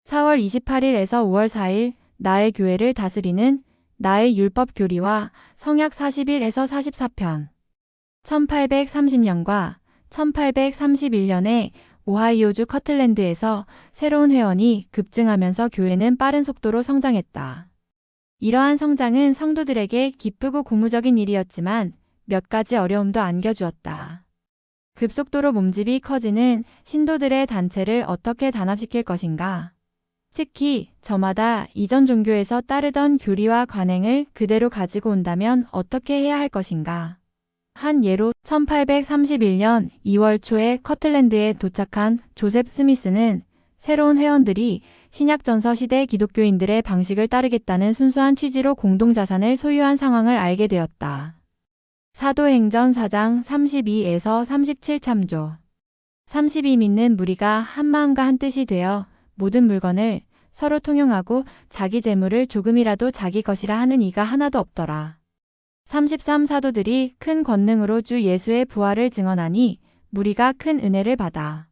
4월 28일에서 5월 4일 나의 교회를 다스리는 나의 율법 교리와 성약 41에서 44편 1830년과 1831년에 오하이오주 커틀랜드에서 새로운 회원이 급증하면서 교회는 빠른 속도로 성장했다. 이러한 성장은 성도들에게 기쁘고 고무적인 일이었지만 몇 가지 어려움도 안겨주었다. 급속도로 몸집이 커지는 신도들의 단체를 어떻게 단합시킬 것인가? 특히 저마다 이전 종교에서 따르던 교리와 관행을 그대로 가지고 온다면 어떻게 해야 할 것인가? 한 예로 1831년 2월 초에 커틀랜드에 도착한 조셉 스미스는 새로운 회원들이 신약전서 시대 기독교인들의 방식을 따르겠다는 순수한 취지로 공동자산을 소유한 상황을 알게 되었다. 사도행전 4장 32에서 37 참조 32 믿는 무리가 한마음과 한뜻이 되어 모든 물건을 서로 통용하고 자기 재물을 조금이라도 자기 것이라 하는 이가 하나도 없더라. 33 사도들이 큰 권능으로 주 예수의 부활을 증언하니 무리가 큰 은혜를 받아.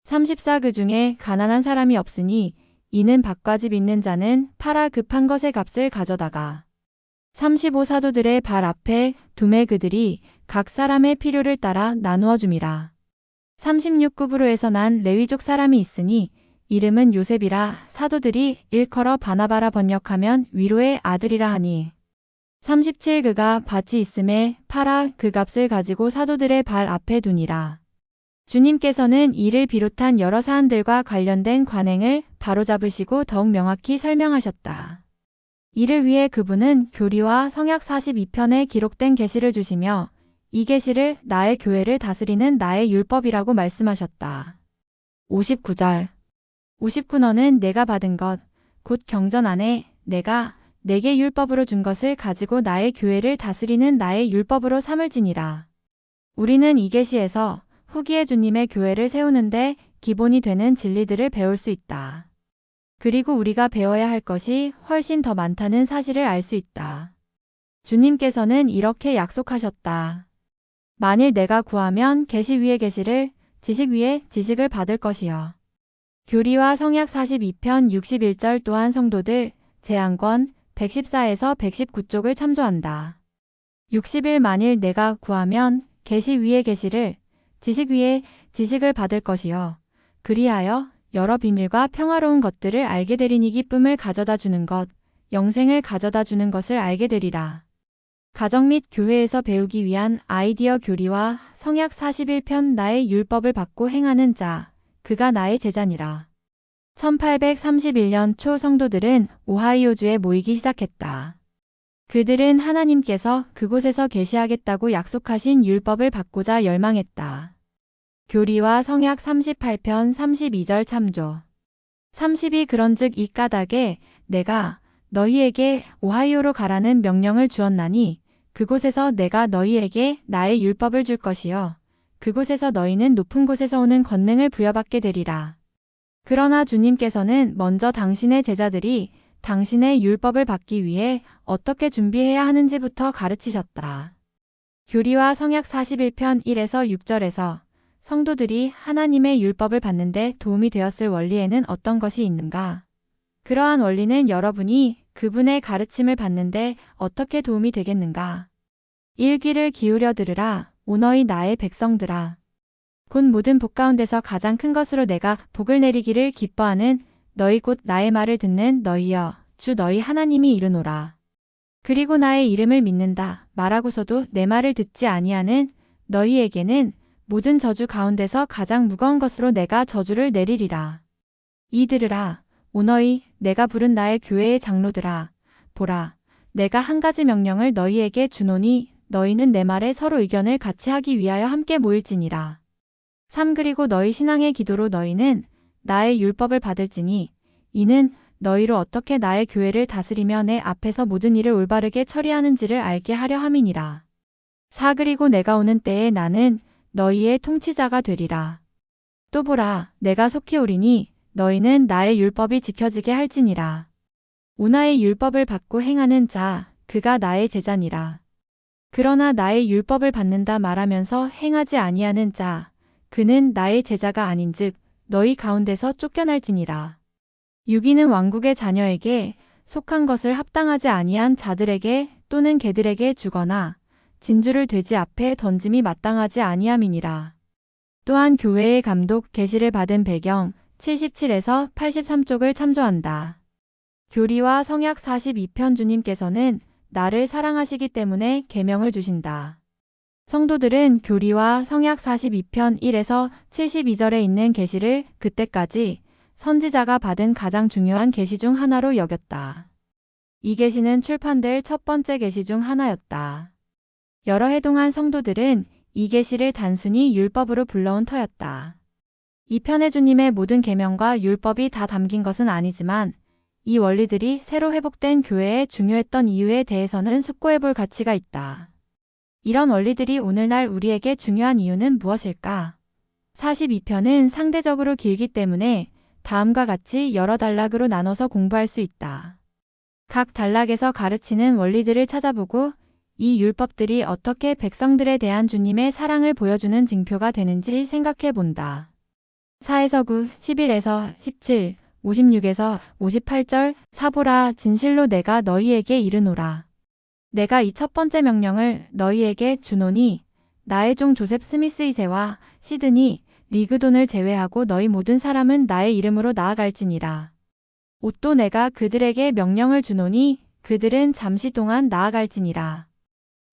34 그 중에 가난한 사람이 없으니 이는 밭가지 빚는 자는 팔아 급한 것의 값을 가져다가 35 사도들의 발 앞에 두매 그들이 각 사람의 필요를 따라 나누어 줌이라. 36 구브로에서 난 레위족 사람이 있으니 이름은 요셉이라 사도들이 일컬어 바나바라 번역하면 위로의 아들이라 하니 37 그가 밭이 있음에 팔아 그 값을 가지고 사도들의 발 앞에 두니라. 주님께서는 이를 비롯한 여러 사안들과 관련된 관행을 바로잡으시고 더욱 명확히 설명하셨다. 이를 위해 그분은 교리와 성약 42편에 기록된 계시를 주시며 이 계시를 나의 교회를 다스리는 나의 율법이라고 말씀하셨다. 59절 59 너는 내가 받은 것, 곧 경전 안에 내가 내게 율법으로 준 것을 가지고 나의 교회를 다스리는 나의 율법으로 삼을지니라. 우리는 이 계시에서 후기의 주님의 교회를 세우는데 기본이 되는 진리들을 배울 수 있다. 그리고 우리가 배워야 할 것이 훨씬 더 많다는 사실을 알 수 있다. 주님께서는 이렇게 약속하셨다. 만일 내가 구하면 계시 위에 계시를, 지식 위에 지식을 받을 것이여. 교리와 성약 42편 61절 또한 성도들 제한권 114에서 119쪽을 참조한다. 60일 만일 내가 구하면 계시 위에 계시를, 지식 위에 지식을 받을 것이여. 그리하여 여러 비밀과 평화로운 것들을 알게 되리니 기쁨을 가져다 주는 것, 영생을 가져다 주는 것을 알게 되리라. 가정 및 교회에서 배우기 위한 아이디어 교리와 성약 41편 나의 율법을 받고 행하는 자, 그가 나의 제자니라. 1831년 초 성도들은 오하이오주에 모이기 시작했다. 그들은 하나님께서 그곳에서 계시하겠다고 약속하신 율법을 받고자 열망했다. 교리와 성약 38편 32절 참조 32 그런즉 이 까닭에 내가 너희에게 오하이오로 가라는 명령을 주었나니 그곳에서 내가 너희에게 나의 율법을 줄 것이요 그곳에서 너희는 높은 곳에서 오는 권능을 부여받게 되리라. 그러나 주님께서는 먼저 당신의 제자들이 당신의 율법을 받기 위해 어떻게 준비해야 하는지부터 가르치셨다. 교리와 성약 41편 1에서 6절에서 성도들이 하나님의 율법을 받는데 도움이 되었을 원리에는 어떤 것이 있는가? 그러한 원리는 여러분이 그분의 가르침을 받는데 어떻게 도움이 되겠는가? 일귀를 기울여 들으라, 오 너희 나의 백성들아. 곧 모든 복 가운데서 가장 큰 것으로 내가 복을 내리기를 기뻐하는 너희 곧 나의 말을 듣는 너희여, 주 너희 하나님이 이르노라. 그리고 나의 이름을 믿는다 말하고서도 내 말을 듣지 아니하는 너희에게는 모든 저주 가운데서 가장 무거운 것으로 내가 저주를 내리리라. 이들으라, 오 너희 내가 부른 나의 교회의 장로들아, 보라, 내가 한 가지 명령을 너희에게 주노니 너희는 내 말에 서로 의견을 같이 하기 위하여 함께 모일지니라. 3 그리고 너희 신앙의 기도로 너희는 나의 율법을 받을지니 이는 너희로 어떻게 나의 교회를 다스리며 내 앞에서 모든 일을 올바르게 처리하는지를 알게 하려 함이니라. 4 그리고 내가 오는 때에 나는 너희의 통치자가 되리라. 또 보라, 내가 속히 오리니 너희는 나의 율법이 지켜지게 할지니라. 오 나의 율법을 받고 행하는 자, 그가 나의 제자니라. 그러나 나의 율법을 받는다 말하면서 행하지 아니하는 자, 그는 나의 제자가 아닌즉 너희 가운데서 쫓겨날지니라. 유기는 왕국의 자녀에게 속한 것을 합당하지 아니한 자들에게 또는 개들에게 주거나 진주를 돼지 앞에 던짐이 마땅하지 아니함이니라. 또한 교회의 감독 계시를 받은 배경 77에서 83쪽을 참조한다. 교리와 성약 42편 주님께서는 나를 사랑하시기 때문에 계명을 주신다. 성도들은 교리와 성약 42편 1에서 72절에 있는 계시를 그때까지 선지자가 받은 가장 중요한 계시 중 하나로 여겼다. 이 계시는 출판될 첫 번째 계시 중 하나였다. 여러 해 동안 성도들은 이 계시를 단순히 율법으로 불러온 터였다. 이 편의 주님의 모든 계명과 율법이 다 담긴 것은 아니지만 이 원리들이 새로 회복된 교회에 중요했던 이유에 대해서는 숙고해볼 가치가 있다. 이런 원리들이 오늘날 우리에게 중요한 이유는 무엇일까? 42편은 상대적으로 길기 때문에 다음과 같이 여러 단락으로 나눠서 공부할 수 있다. 각 단락에서 가르치는 원리들을 찾아보고 이 율법들이 어떻게 백성들에 대한 주님의 사랑을 보여주는 징표가 되는지 생각해 본다. 4에서 9, 11에서 17, 56에서 58절 사보라 진실로 내가 너희에게 이르노라. 내가 이 첫 번째 명령을 너희에게 주노니 나의 종 조셉 스미스 2세와 시드니 리그돈을 제외하고 너희 모든 사람은 나의 이름으로 나아갈지니라. 옷도 내가 그들에게 명령을 주노니 그들은 잠시 동안 나아갈지니라.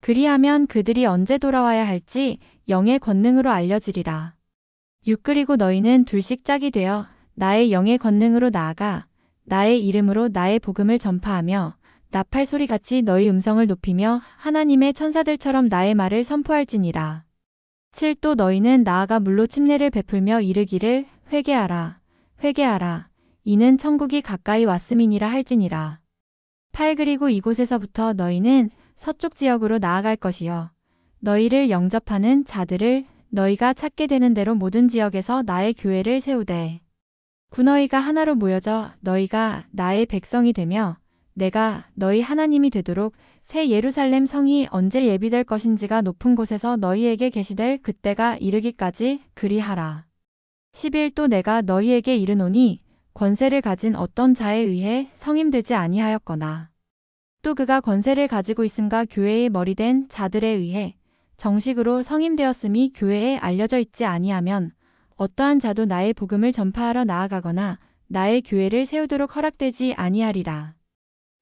그리하면 그들이 언제 돌아와야 할지 영의 권능으로 알려지리라. 6 그리고 너희는 둘씩 짝이 되어 나의 영의 권능으로 나아가 나의 이름으로 나의 복음을 전파하며 나팔 소리같이 너희 음성을 높이며 하나님의 천사들처럼 나의 말을 선포할지니라. 7 또 너희는 나아가 물로 침례를 베풀며 이르기를 회개하라 회개하라 이는 천국이 가까이 왔음이니라 할지니라. 8 그리고 이곳에서부터 너희는 서쪽 지역으로 나아갈 것이요 너희를 영접하는 자들을 너희가 찾게 되는 대로 모든 지역에서 나의 교회를 세우되 9 너희가 하나로 모여져 너희가 나의 백성이 되며 내가 너희 하나님이 되도록 새 예루살렘 성이 언제 예비될 것인지가 높은 곳에서 너희에게 계시될 그때가 이르기까지 그리하라. 11 또 내가 너희에게 이르노니 권세를 가진 어떤 자에 의해 성임되지 아니하였거나 또 그가 권세를 가지고 있음과 교회의 머리된 자들에 의해 정식으로 성임되었음이 교회에 알려져 있지 아니하면 어떠한 자도 나의 복음을 전파하러 나아가거나 나의 교회를 세우도록 허락되지 아니하리라.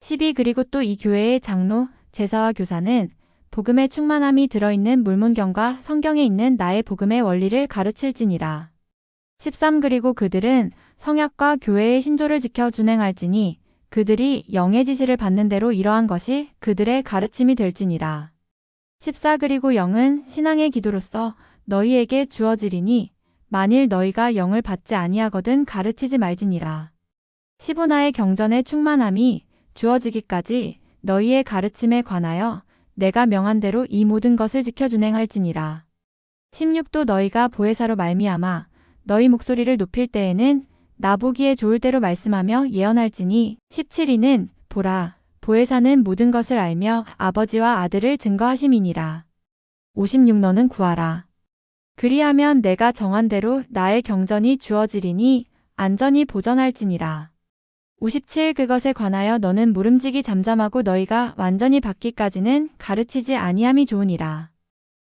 12 그리고 또 이 교회의 장로, 제사와 교사는 복음의 충만함이 들어있는 물문경과 성경에 있는 나의 복음의 원리를 가르칠지니라. 13 그리고 그들은 성약과 교회의 신조를 지켜 준행할지니 그들이 영의 지시를 받는 대로 이러한 것이 그들의 가르침이 될지니라. 14 그리고 영은 신앙의 기도로서 너희에게 주어지리니 만일 너희가 영을 받지 아니하거든 가르치지 말지니라. 15 나의 경전의 충만함이 주어지기까지 너희의 가르침에 관하여 내가 명한 대로 이 모든 것을 지켜 준행할지니라. 16 또 너희가 보혜사로 말미암아 너희 목소리를 높일 때에는 나보기에 좋을 대로 말씀하며 예언할지니 17이는 보라 보혜사는 모든 것을 알며 아버지와 아들을 증거하심이니라. 56 너는 구하라. 그리하면 내가 정한 대로 나의 경전이 주어지리니 안전히 보전할지니라. 57 그것에 관하여 너는 모름지기 잠잠하고 너희가 완전히 받기까지는 가르치지 아니함이 좋으니라.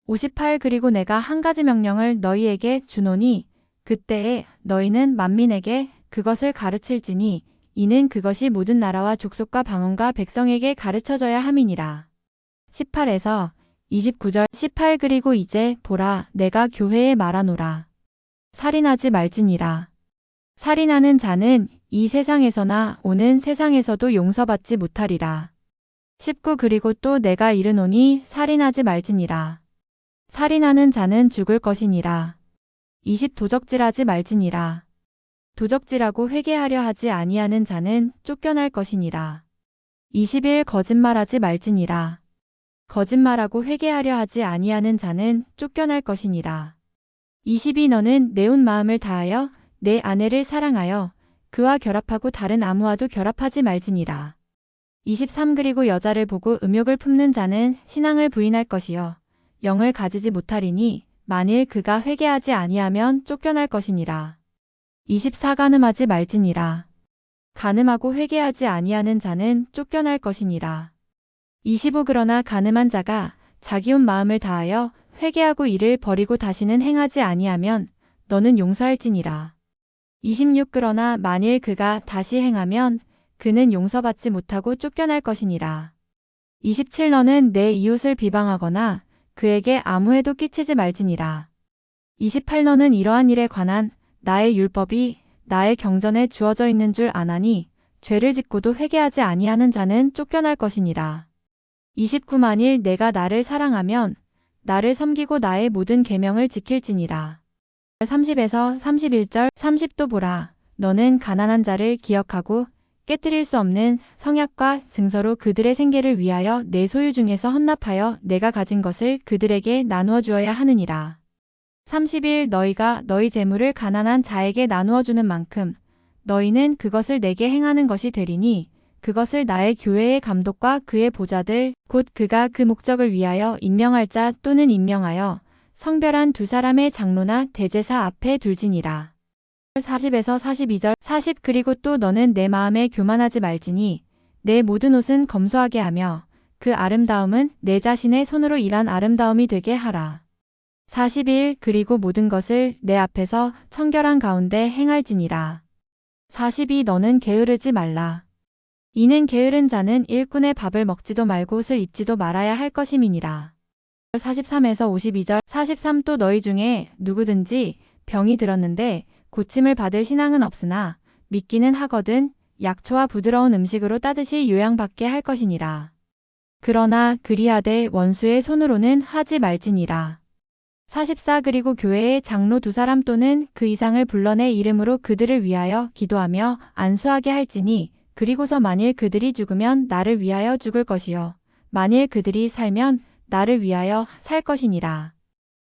58 그리고 내가 한 가지 명령을 너희에게 주노니 그때에 너희는 만민에게 그것을 가르칠지니 이는 그것이 모든 나라와 족속과 방언과 백성에게 가르쳐져야 함이니라. 18에서 29절 18 그리고 이제 보라 내가 교회에 말하노라. 살인하지 말지니라. 살인하는 자는 이 세상에서나 오는 세상에서도 용서받지 못하리라. 19 그리고 또 내가 이르노니 살인하지 말지니라. 살인하는 자는 죽을 것이니라. 20 도적질하지 말지니라. 도적질하고 회개하려 하지 아니하는 자는 쫓겨날 것이니라. 21 거짓말하지 말지니라. 거짓말하고 회개하려 하지 아니하는 자는 쫓겨날 것이니라. 22 너는 내 온 마음을 다하여 내 아내를 사랑하여 그와 결합하고 다른 아무와도 결합하지 말지니라. 23 그리고 여자를 보고 음욕을 품는 자는 신앙을 부인할 것이요 영을 가지지 못하리니 만일 그가 회개하지 아니하면 쫓겨날 것이니라. 24 간음하지 말지니라. 간음하고 회개하지 아니하는 자는 쫓겨날 것이니라. 25 그러나 간음한 자가 자기 온 마음을 다하여 회개하고 이를 버리고 다시는 행하지 아니하면 너는 용서할지니라. 26 그러나 만일 그가 다시 행하면 그는 용서받지 못하고 쫓겨날 것이니라. 27 너는 내 이웃을 비방하거나 그에게 아무 해도 끼치지 말지니라. 28 너는 이러한 일에 관한 나의 율법이 나의 경전에 주어져 있는 줄 아나니 죄를 짓고도 회개하지 아니하는 자는 쫓겨날 것이니라. 29 만일 내가 나를 사랑하면 나를 섬기고 나의 모든 계명을 지킬지니라. 30에서 31절 30도 보라 너는 가난한 자를 기억하고 깨뜨릴 수 없는 성약과 증서로 그들의 생계를 위하여 내 소유 중에서 헌납하여 내가 가진 것을 그들에게 나누어 주어야 하느니라. 30일 너희가 너희 재물을 가난한 자에게 나누어 주는 만큼 너희는 그것을 내게 행하는 것이 되리니 그것을 나의 교회의 감독과 그의 보좌들 곧 그가 그 목적을 위하여 임명할 자 또는 임명하여 성별한 두 사람의 장로나 대제사 앞에 둘지니라. 40에서 42절 40 그리고 또 너는 내 마음에 교만하지 말지니 내 모든 옷은 검소하게 하며 그 아름다움은 내 자신의 손으로 일한 아름다움이 되게 하라. 41 그리고 모든 것을 내 앞에서 청결한 가운데 행할지니라. 42 너는 게으르지 말라. 이는 게으른 자는 일꾼의 밥을 먹지도 말고 옷을 입지도 말아야 할 것임이니라. 43에서 52절 43 또 너희 중에 누구든지 병이 들었는데 고침을 받을 신앙은 없으나 믿기는 하거든 약초와 부드러운 음식으로 따듯이 요양받게 할 것이니라. 그러나 그리하되 원수의 손으로는 하지 말지니라. 44 그리고 교회의 장로 두 사람 또는 그 이상을 불러내 이름으로 그들을 위하여 기도하며 안수하게 할지니 그리고서 만일 그들이 죽으면 나를 위하여 죽을 것이요 만일 그들이 살면 나를 위하여 살 것이니라.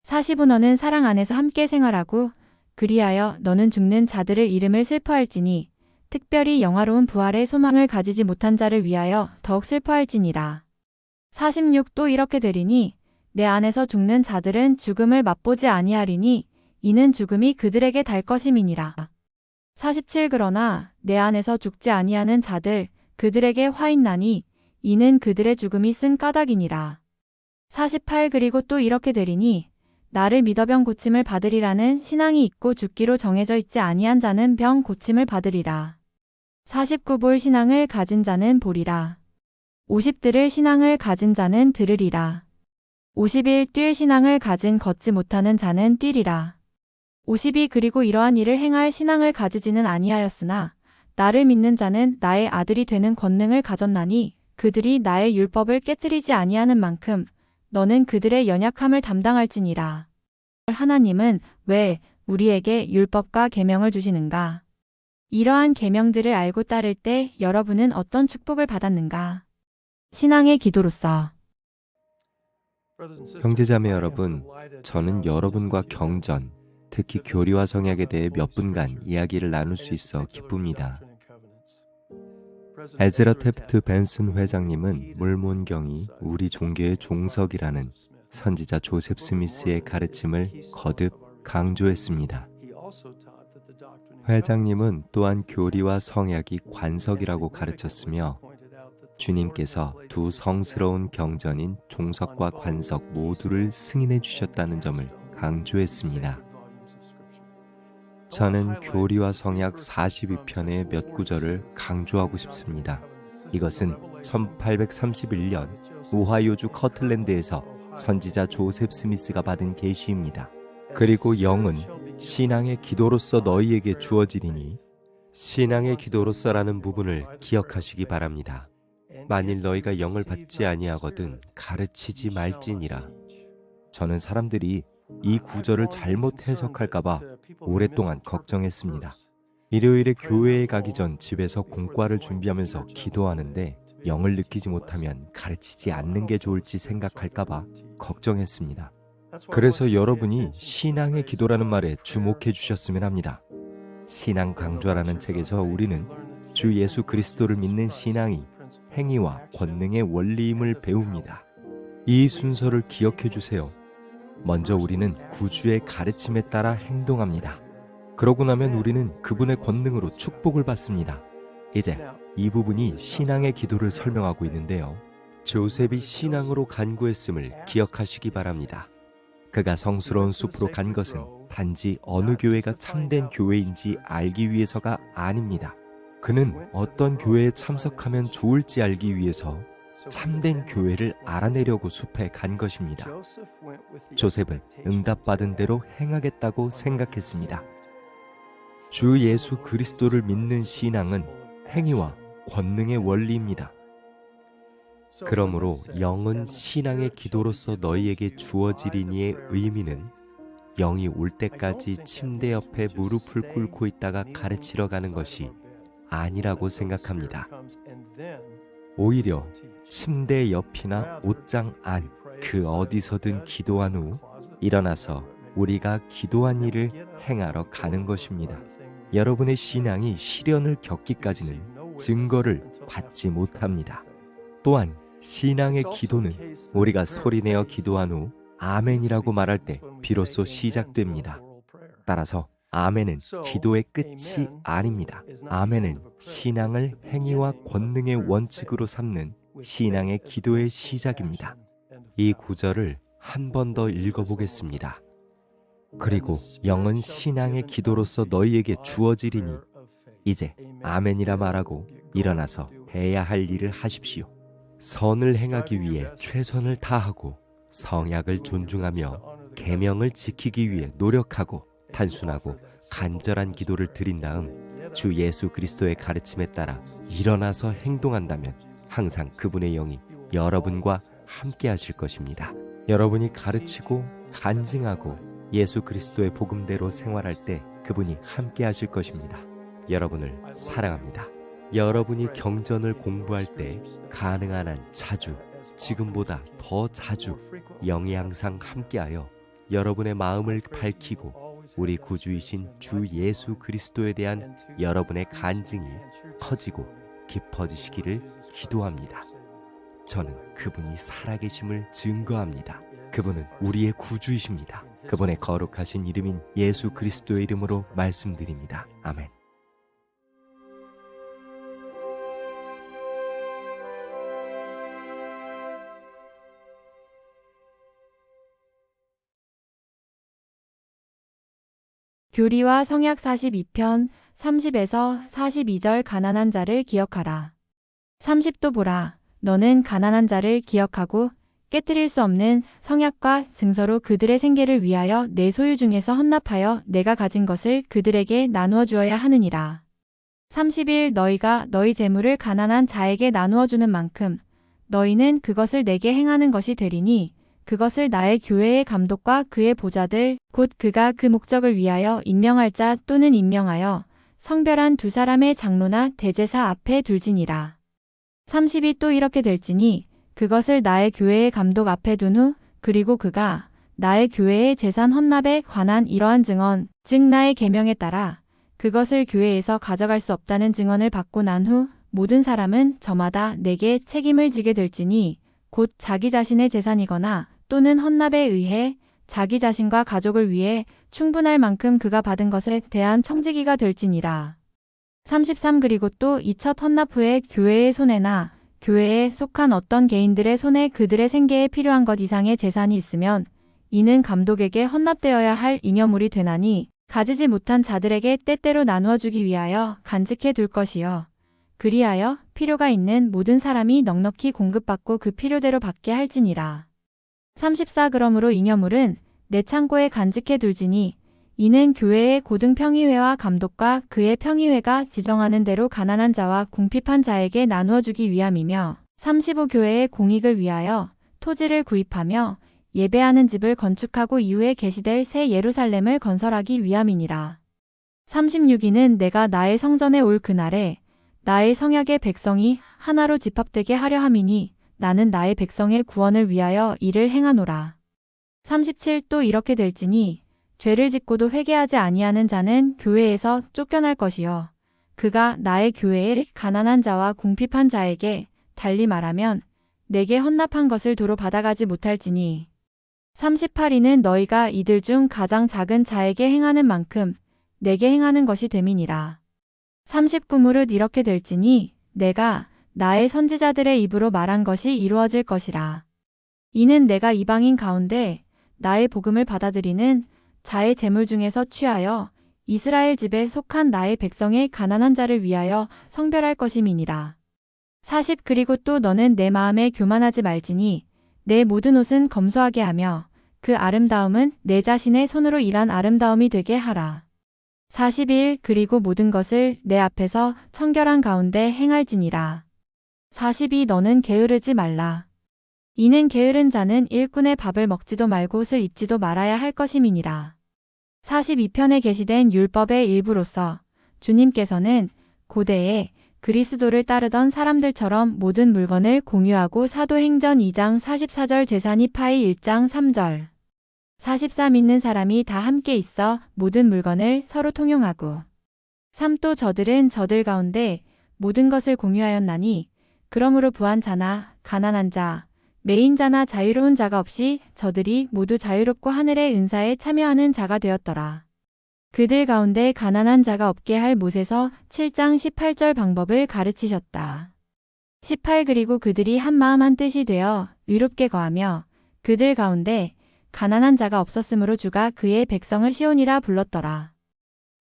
45 너는 사랑 안에서 함께 생활하고 그리하여 너는 죽는 자들을 이름을 슬퍼할지니 특별히 영화로운 부활의 소망을 가지지 못한 자를 위하여 더욱 슬퍼할지니라. 46 또 이렇게 되리니 내 안에서 죽는 자들은 죽음을 맛보지 아니하리니 이는 죽음이 그들에게 달 것임이니라. 47 그러나 내 안에서 죽지 아니하는 자들 그들에게 화 있나니 이는 그들의 죽음이 쓴 까닭이니라. 48 그리고 또 이렇게 되리니 나를 믿어 병 고침을 받으리라는 신앙이 있고 죽기로 정해져 있지 아니한 자는 병 고침을 받으리라. 49 볼 신앙을 가진 자는 보리라. 50 들을 신앙을 가진 자는 들으리라. 51 뛸 신앙을 가진 걷지 못하는 자는 뛰리라. 52 그리고 이러한 일을 행할 신앙을 가지지는 아니하였으나 나를 믿는 자는 나의 아들이 되는 권능을 가졌나니 그들이 나의 율법을 깨뜨리지 아니하는 만큼 너는 그들의 연약함을 담당할지니라. 하나님은 왜 우리에게 율법과 계명을 주시는가? 이러한 계명들을 알고 따를 때 여러분은 어떤 축복을 받았는가? 신앙의 기도로서 형제자매 여러분, 저는 여러분과 경전, 특히 교리와 성약에 대해 몇 분간 이야기를 나눌 수 있어 기쁩니다. 에즈라 테프트 벤슨 회장님은 몰몬경이 우리 종교의 종석이라는 선지자 조셉 스미스의 가르침을 거듭 강조했습니다. 회장님은 또한 교리와 성약이 관석이라고 가르쳤으며 주님께서 두 성스러운 경전인 종석과 관석 모두를 승인해 주셨다는 점을 강조했습니다. 저는 교리와 성약 42편의 몇 구절을 강조하고 싶습니다. 이것은 1831년 오하이오주 커틀랜드에서 선지자 조셉 스미스가 받은 계시입니다. 그리고 영은 신앙의 기도로서 너희에게 주어지리니 신앙의 기도로서라는 부분을 기억하시기 바랍니다. 만일 너희가 영을 받지 아니하거든 가르치지 말지니라. 저는 사람들이 이 구절을 잘못 해석할까봐 오랫동안 걱정했습니다. 일요일에 교회에 가기 전 집에서 공과를 준비하면서 기도하는데 영을 느끼지 못하면 가르치지 않는 게 좋을지 생각할까봐 걱정했습니다. 그래서 여러분이 신앙의 기도라는 말에 주목해 주셨으면 합니다. 신앙 강좌라는 책에서 우리는 주 예수 그리스도를 믿는 신앙이 행위와 권능의 원리임을 배웁니다. 이 순서를 기억해 주세요. 먼저 우리는 구주의 가르침에 따라 행동합니다. 그러고 나면 우리는 그분의 권능으로 축복을 받습니다. 이제 이 부분이 신앙의 기도를 설명하고 있는데요. 조셉이 신앙으로 간구했음을 기억하시기 바랍니다. 그가 성스러운 숲으로 간 것은 단지 어느 교회가 참된 교회인지 알기 위해서가 아닙니다. 그는 어떤 교회에 참석하면 좋을지 알기 위해서 참된 교회를 알아내려고 숲에 간 것입니다. 조셉은 응답받은 대로 행하겠다고 생각했습니다. 주 예수 그리스도를 믿는 신앙은 행위와 권능의 원리입니다. 그러므로 영은 신앙의 기도로서 너희에게 주어지리니의 의미는 영이 올 때까지 침대 옆에 무릎을 꿇고 있다가 가르치러 가는 것이 아니라고 생각합니다. 오히려 침대 옆이나 옷장 안, 그 어디서든 기도한 후 일어나서 우리가 기도한 일을 행하러 가는 것입니다. 여러분의 신앙이 시련을 겪기까지는 증거를 받지 못합니다. 또한 신앙의 기도는 우리가 소리내어 기도한 후 아멘이라고 말할 때 비로소 시작됩니다. 따라서 아멘은 기도의 끝이 아닙니다. 아멘은 신앙을 행위와 권능의 원칙으로 삼는 신앙의 기도의 시작입니다. 이 구절을 한 번 더 읽어보겠습니다. 그리고 영은 신앙의 기도로서 너희에게 주어지리니 이제 아멘이라 말하고 일어나서 해야 할 일을 하십시오. 선을 행하기 위해 최선을 다하고 성약을 존중하며 계명을 지키기 위해 노력하고 단순하고 간절한 기도를 드린 다음 주 예수 그리스도의 가르침에 따라 일어나서 행동한다면 항상 그분의 영이 여러분과 함께 하실 것입니다. 여러분이 가르치고 간증하고 예수 그리스도의 복음대로 생활할 때 그분이 함께 하실 것입니다. 여러분을 사랑합니다. 여러분이 경전을 공부할 때 가능한 한 자주, 지금보다 더 자주 영이 항상 함께하여 여러분의 마음을 밝히고 우리 구주이신 주 예수 그리스도에 대한 여러분의 간증이 커지고 깊어지시기를 기도합니다. 저는 그분이 살아계심을 증거합니다. 그분은 우리의 구주이십니다. 그분의 거룩하신 이름인 예수 그리스도의 이름으로 말씀드립니다. 아멘. 교리와 성약 42편 30에서 42절 가난한 자를 기억하라. 30도 보라. 너는 가난한 자를 기억하고 깨뜨릴 수 없는 성약과 증서로 그들의 생계를 위하여 내 소유 중에서 헌납하여 내가 가진 것을 그들에게 나누어 주어야 하느니라. 30일 너희가 너희 재물을 가난한 자에게 나누어 주는 만큼 너희는 그것을 내게 행하는 것이 되리니 그것을 나의 교회의 감독과 그의 보좌들 곧 그가 그 목적을 위하여 임명할 자 또는 임명하여 성별한 두 사람의 장로나 대제사 앞에 둘지니라. 30이 또 이렇게 될지니 그것을 나의 교회의 감독 앞에 둔 후 그리고 그가 나의 교회의 재산 헌납에 관한 이러한 증언 즉 나의 계명에 따라 그것을 교회에서 가져갈 수 없다는 증언을 받고 난 후 모든 사람은 저마다 내게 책임을 지게 될지니 곧 자기 자신의 재산이거나 또는 헌납에 의해 자기 자신과 가족을 위해 충분할 만큼 그가 받은 것에 대한 청지기가 될지니라. 33 그리고 또 이 첫 헌납 후에 교회의 손해나 교회에 속한 어떤 개인들의 손에 그들의 생계에 필요한 것 이상의 재산이 있으면 이는 감독에게 헌납되어야 할 잉여물이 되나니 가지지 못한 자들에게 때때로 나누어 주기 위하여 간직해 둘 것이요. 그리하여 필요가 있는 모든 사람이 넉넉히 공급받고 그 필요대로 받게 할지니라. 34 그러므로 잉여물은 내 창고에 간직해 둘지니 이는 교회의 고등평의회와 감독과 그의 평의회가 지정하는 대로 가난한 자와 궁핍한 자에게 나누어 주기 위함이며 35 교회의 공익을 위하여 토지를 구입하며 예배하는 집을 건축하고 이후에 계시될 새 예루살렘을 건설하기 위함이니라. 36이는 내가 나의 성전에 올 그날에 나의 성약의 백성이 하나로 집합되게 하려 함이니 나는 나의 백성의 구원을 위하여 이를 행하노라. 37 또 이렇게 될지니 죄를 짓고도 회개하지 아니하는 자는 교회에서 쫓겨날 것이요. 그가 나의 교회의 가난한 자와 궁핍한 자에게 달리 말하면 내게 헌납한 것을 도로 받아가지 못할지니 38이는 너희가 이들 중 가장 작은 자에게 행하는 만큼 내게 행하는 것이 됨이니라. 39무릇 이렇게 될지니 내가 나의 선지자들의 입으로 말한 것이 이루어질 것이라. 이는 내가 이방인 가운데 나의 복음을 받아들이는 자의 재물 중에서 취하여 이스라엘 집에 속한 나의 백성의 가난한 자를 위하여 성별할 것임이니라. 40 그리고 또 너는 내 마음에 교만하지 말지니 내 모든 옷은 검소하게 하며 그 아름다움은 내 자신의 손으로 일한 아름다움이 되게 하라. 41 그리고 모든 것을 내 앞에서 청결한 가운데 행할지니라. 42 너는 게으르지 말라. 이는 게으른 자는 일꾼의 밥을 먹지도 말고 옷을 입지도 말아야 할 것임이니라. 42편에 게시된 율법의 일부로서 주님께서는 고대에 그리스도를 따르던 사람들처럼 모든 물건을 공유하고 사도행전 2장 44절 제사니 파이 1장 3절 44 믿는 사람이 다 함께 있어 모든 물건을 서로 통용하고 3 또 저들은 저들 가운데 모든 것을 공유하였나니 그러므로 부한 자나 가난한 자 매인 자나 자유로운 자가 없이 저들이 모두 자유롭고 하늘의 은사에 참여하는 자가 되었더라. 그들 가운데 가난한 자가 없게 할 못에서 7장 18절 방법을 가르치셨다. 18 그리고 그들이 한 마음 한 뜻이 되어 의롭게 거하며 그들 가운데 가난한 자가 없었으므로 주가 그의 백성을 시온이라 불렀더라.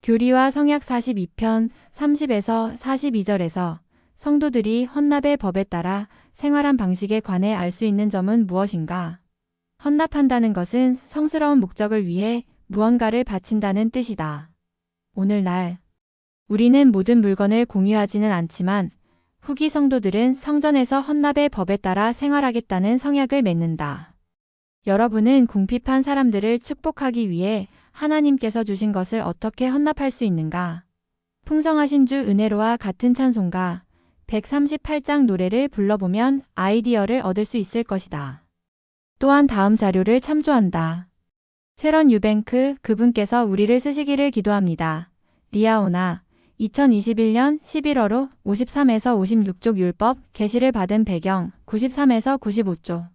교리와 성약 42편 30에서 42절에서 성도들이 헌납의 법에 따라 생활한 방식에 관해 알 수 있는 점은 무엇인가? 헌납한다는 것은 성스러운 목적을 위해 무언가를 바친다는 뜻이다. 오늘날 우리는 모든 물건을 공유하지는 않지만 후기 성도들은 성전에서 헌납의 법에 따라 생활하겠다는 성약을 맺는다. 여러분은 궁핍한 사람들을 축복하기 위해 하나님께서 주신 것을 어떻게 헌납할 수 있는가? 풍성하신 주 은혜로와 같은 찬송가 138장 노래를 불러보면 아이디어를 얻을 수 있을 것이다. 또한 다음 자료를 참조한다. 쉐런 유뱅크 그분께서 우리를 쓰시기를 기도합니다. 리아오나 2021년 11월호 53에서 56쪽 율법 계시를 받은 배경 93에서 95쪽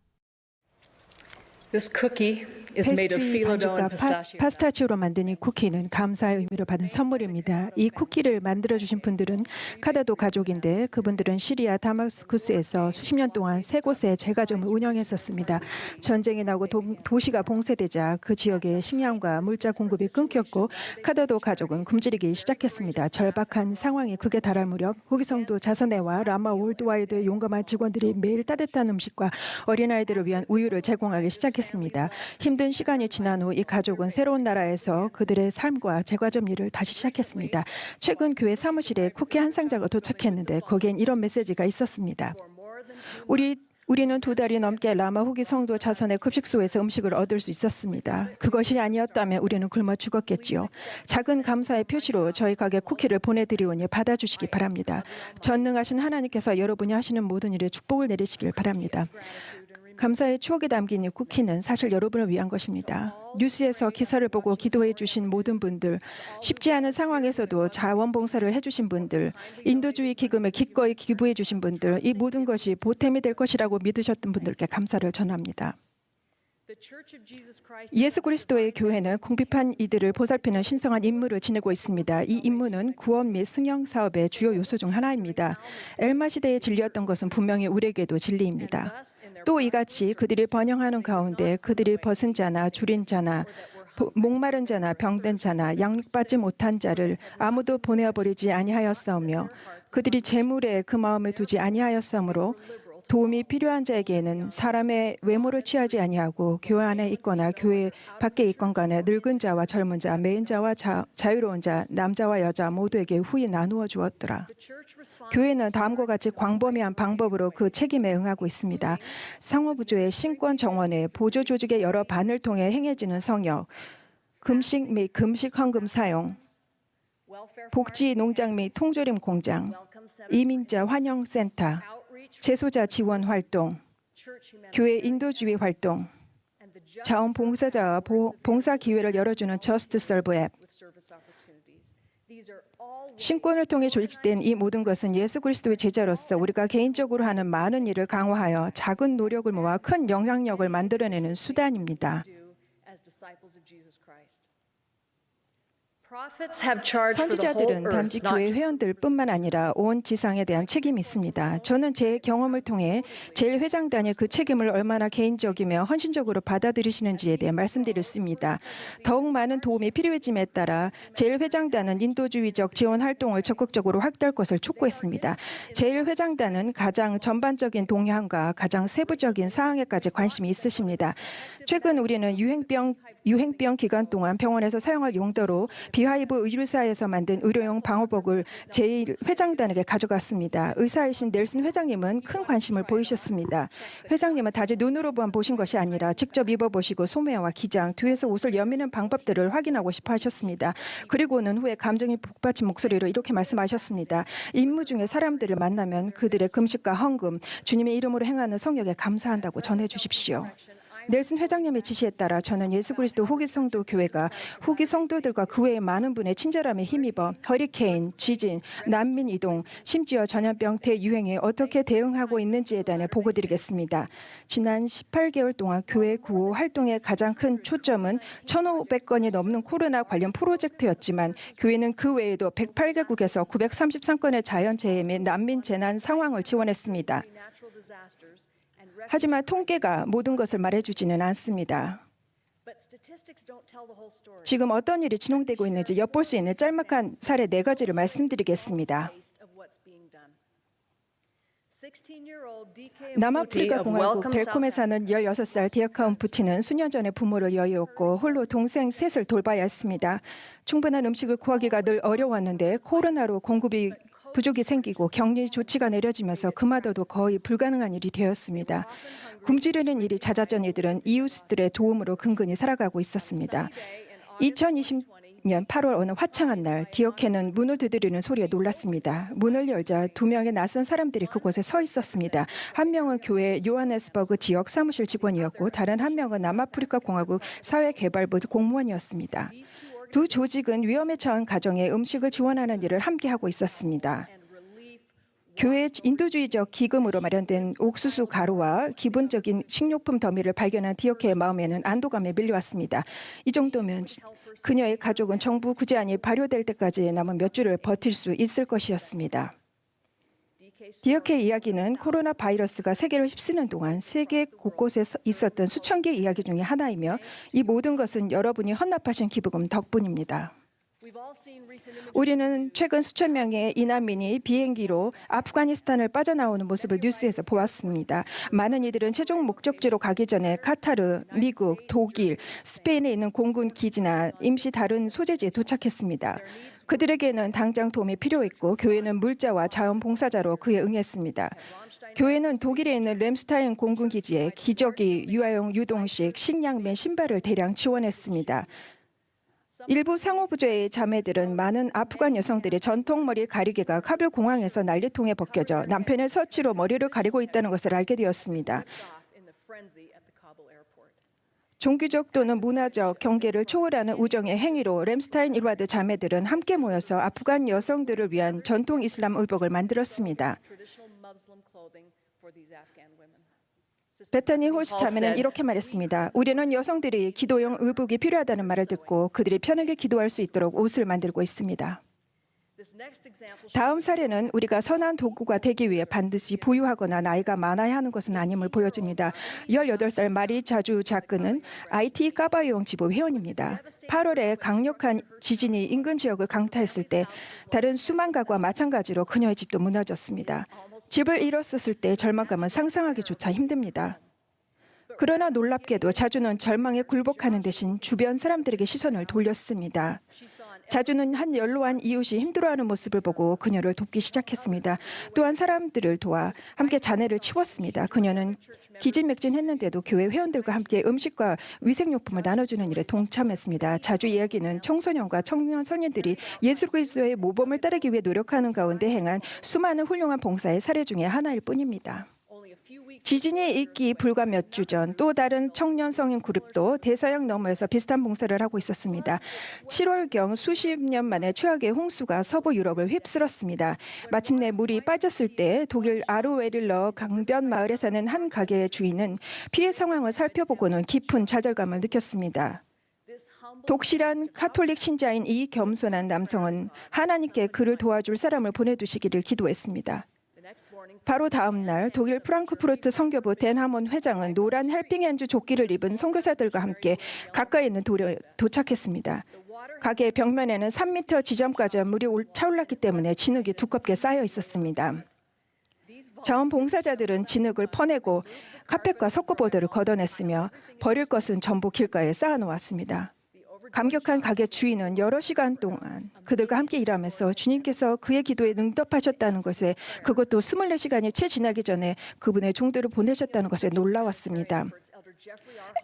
This cookie is made of 페스트리 phylodon 반죽과 pistachio. 파스타치오로 만든 이 쿠키는 감사의 의미로 받은 선물입니다. 이 쿠키를 만들어주신 분들은 카다도 가족인데 그분들은 시리아 다마스쿠스에서 수십 년 동안 세 곳의 제과점을 운영했었습니다. 전쟁이 나고 도시가 봉쇄되자 그 지역의 식량과 물자 공급이 끊겼고 카다도 가족은 굶주리기 시작했습니다. 절박한 상황이 극에 달할 무렵 후기성도 자선회와 라마 월드와이드 용감한 직원들이 매일 따뜻한 음식과 어린아이들을 위한 우유를 제공하기 시작했습니다. 힘든 시간이 지난 후 이 가족은 새로운 나라에서 그들의 삶과 제과점 일을 다시 시작했습니다. 최근 교회 사무실에 쿠키 한 상자가 도착했는데 거기엔 이런 메시지가 있었습니다. 우리는 2달이 넘게 라마 후기 성도 자선의 급식소에서 음식을 얻을 수 있었습니다. 그것이 아니었다면 우리는 굶어 죽었겠지요. 작은 감사의 표시로 저희 가게 쿠키를 보내드리오니 받아주시기 바랍니다. 전능하신 하나님께서 여러분이 하시는 모든 일에 축복을 내리시길 바랍니다. 감사의 추억이 담긴 이 쿠키는 사실 여러분을 위한 것입니다. 뉴스에서 기사를 보고 기도해 주신 모든 분들, 쉽지 않은 상황에서도 자원봉사를 해주신 분들, 인도주의 기금에 기꺼이 기부해 주신 분들, 이 모든 것이 보탬이 될 것이라고 믿으셨던 분들께 감사를 전합니다. 예수 그리스도의 교회는 궁핍한 이들을 보살피는 신성한 임무를 지니고 있습니다. 이 임무는 구원 및 승영 사업의 주요 요소 중 하나입니다. 엘마 시대의 진리였던 것은 분명히 우리에게도 진리입니다. 또 이같이 그들이 번영하는 가운데 그들이 벗은 자나 줄인 자나 목마른 자나 병든 자나 양육받지 못한 자를 아무도 보내어버리지 아니하였사오며 그들이 재물에 그 마음을 두지 아니하였사오므로 도움이 필요한 자에게는 사람의 외모를 취하지 아니하고 교회 안에 있거나 교회 밖에 있건 간에 늙은 자와 젊은 자, 매인 자와 자유로운 자, 남자와 여자 모두에게 후히 나누어 주었더라. 교회는 다음과 같이 광범위한 방법으로 그 책임에 응하고 있습니다. 상호부조의 신권 정원의 보조 조직의 여러 반을 통해 행해지는 성역, 금식 및 금식 헌금 사용, 복지 농장 및 통조림 공장, 이민자 환영센터, 재소자 지원 활동, 교회 인도주의 활동, 자원봉사자와 봉사 기회를 열어주는 Just Serve 앱. 신권을 통해 조직된 이 모든 것은 예수 그리스도의 제자로서 우리가 개인적으로 하는 많은 일을 강화하여 작은 노력을 모아 큰 영향력을 만들어내는 수단입니다. 선지자들은 단지 교회 회원들뿐만 아니라 온 지상에 대한 책임이 있습니다. 저는 제 경험을 통해 제일 회장단이 그 책임을 얼마나 개인적이며 헌신적으로 받아들이시는지에 대해 말씀드렸습니다. 더욱 많은 도움이 필요해짐에 따라 제일 회장단은 인도주의적 지원 활동을 적극적으로 확대할 것을 촉구했습니다. 제일 회장단은 가장 전반적인 동향과 가장 세부적인 사항에까지 관심이 있으십니다. 최근 우리는 유행병 기간 동안 병원에서 사용할 용도로 비하이브 의료사에서 만든 의료용 방호복을 제일 회장단에게 가져갔습니다. 의사이신 넬슨 회장님은 큰 관심을 보이셨습니다. 회장님은 단지 눈으로만 보신 것이 아니라 직접 입어보시고 소매와 기장, 뒤에서 옷을 여미는 방법들을 확인하고 싶어 하셨습니다. 그리고는 후에 감정이 북받친 목소리로 이렇게 말씀하셨습니다. 임무 중에 사람들을 만나면 그들의 금식과 헌금, 주님의 이름으로 행하는 성역에 감사한다고 전해주십시오. 넬슨 회장님의 지시에 따라 저는 예수 그리스도 후기 성도 교회가 후기 성도들과 그 외의 많은 분의 친절함에 힘입어 허리케인, 지진, 난민 이동, 심지어 전염병 대유행에 어떻게 대응하고 있는지에 대해 보고드리겠습니다. 지난 18개월 동안 교회 구호 활동의 가장 큰 초점은 1,500건이 넘는 코로나 관련 프로젝트였지만 교회는 그 외에도 108개국에서 933건의 자연재해 및 난민 재난 상황을 지원했습니다. 하지만 통계가 모든 것을 말해주지는 않습니다. 지금 어떤 일이 진행되고 있는지 엿볼 수 있는 짤막한 사례 4가지를 말씀드리겠습니다. 남아프리카 공화국 벨콤에 사는 16살 디아카 움푸티는 수년 전에 부모를 여의었고 홀로 동생 셋을 돌봐야 했습니다. 충분한 음식을 구하기가 늘 어려웠는데 코로나로 공급이 부족이 생기고 격리 조치가 내려지면서 그마저도 거의 불가능한 일이 되었습니다. 굶주리는 일이 잦아진 이들은 이웃들의 도움으로 근근히 살아가고 있었습니다. 2020년 8월 어느 화창한 날 디어케는 문을 두드리는 소리에 놀랐습니다. 문을 열자 2명의 낯선 사람들이 그곳에 서 있었습니다. 한 명은 교회 요하네스버그 지역 사무실 직원이었고 다른 한 명은 남아프리카 공화국 사회개발부 공무원이었습니다. 두 조직은 위험에 처한 가정에 음식을 지원하는 일을 함께 하고 있었습니다. 교회 인도주의적 기금으로 마련된 옥수수 가루와 기본적인 식료품 더미를 발견한 디어케의 마음에는 안도감이 밀려왔습니다. 이 정도면 그녀의 가족은 정부 구제안이 발효될 때까지 남은 몇 주를 버틸 수 있을 것이었습니다. 디어케의 이야기는 코로나 바이러스가 세계를 휩쓰는 동안 세계 곳곳에 있었던 수천 개의 이야기 중에 하나이며 이 모든 것은 여러분이 헌납하신 기부금 덕분입니다. 우리는 최근 수천 명의 이난민이 비행기로 아프가니스탄을 빠져나오는 모습을 뉴스에서 보았습니다. 많은 이들은 최종 목적지로 가기 전에 카타르, 미국, 독일, 스페인에 있는 공군 기지나 임시 다른 소재지에 도착했습니다. 그들에게는 당장 도움이 필요했고 교회는 물자와 자원봉사자로 그에 응했습니다. 교회는 독일에 있는 램슈타인 공군기지에 기저귀, 유아용 유동식, 식량 및 신발을 대량 지원했습니다. 일부 상호부조의 자매들은 많은 아프간 여성들의 전통 머리 가리개가 카불 공항에서 난리통에 벗겨져 남편의 서치로 머리를 가리고 있다는 것을 알게 되었습니다. 종교적 또는 문화적 경계를 초월하는 우정의 행위로 램슈타인 일와드 자매들은 함께 모여서 아프간 여성들을 위한 전통 이슬람 의복을 만들었습니다. 베타니 홀스 자매는 이렇게 말했습니다. 우리는 여성들이 기도용 의복이 필요하다는 말을 듣고 그들이 편하게 기도할 수 있도록 옷을 만들고 있습니다. 다음 사례는 우리가 선한 도구가 되기 위해 반드시 보유하거나 나이가 많아야 하는 것은 아님을 보여줍니다. 18살 마리 자주 자크는 IT 까바용 지부 회원입니다. 8월에 강력한 지진이 인근 지역을 강타했을 때 다른 수만 가구와 마찬가지로 그녀의 집도 무너졌습니다. 집을 잃었을 때 절망감은 상상하기조차 힘듭니다. 그러나 놀랍게도 자주는 절망에 굴복하는 대신 주변 사람들에게 시선을 돌렸습니다. 자주는 한 연로한 이웃이 힘들어하는 모습을 보고 그녀를 돕기 시작했습니다. 또한 사람들을 도와 함께 잔해를 치웠습니다. 그녀는 기진맥진했는데도 교회 회원들과 함께 음식과 위생용품을 나눠주는 일에 동참했습니다. 자주 이야기는 청소년과 청년 성인들이 예수 그리스도의 모범을 따르기 위해 노력하는 가운데 행한 수많은 훌륭한 봉사의 사례 중에 하나일 뿐입니다. 지진이 있기 불과 몇 주 전 또 다른 청년 성인 그룹도 대서양 너머에서 비슷한 봉사를 하고 있었습니다. 7월경 수십 년 만에 최악의 홍수가 서부 유럽을 휩쓸었습니다. 마침내 물이 빠졌을 때 독일 아르웨릴러 강변 마을에 사는 한 가게의 주인은 피해 상황을 살펴보고는 깊은 좌절감을 느꼈습니다. 독실한 카톨릭 신자인 이 겸손한 남성은 하나님께 그를 도와줄 사람을 보내두시기를 기도했습니다. 바로 다음 날 독일 프랑크푸르트 선교부 덴하몬 회장은 노란 헬핑핸즈 조끼를 입은 선교사들과 함께 가까이 있는 돌에 도착했습니다. 가게 벽면에는 3m 지점까지 물이 차올랐기 때문에 진흙이 두껍게 쌓여 있었습니다. 자원봉사자들은 진흙을 퍼내고 카펫과 석고보드를 걷어냈으며 버릴 것은 전부 길가에 쌓아놓았습니다. 감격한 가게 주인은 여러 시간 동안 그들과 함께 일하면서 주님께서 그의 기도에 응답하셨다는 것에, 그것도 24시간이 채 지나기 전에 그분의 종들을 보내셨다는 것에 놀라웠습니다.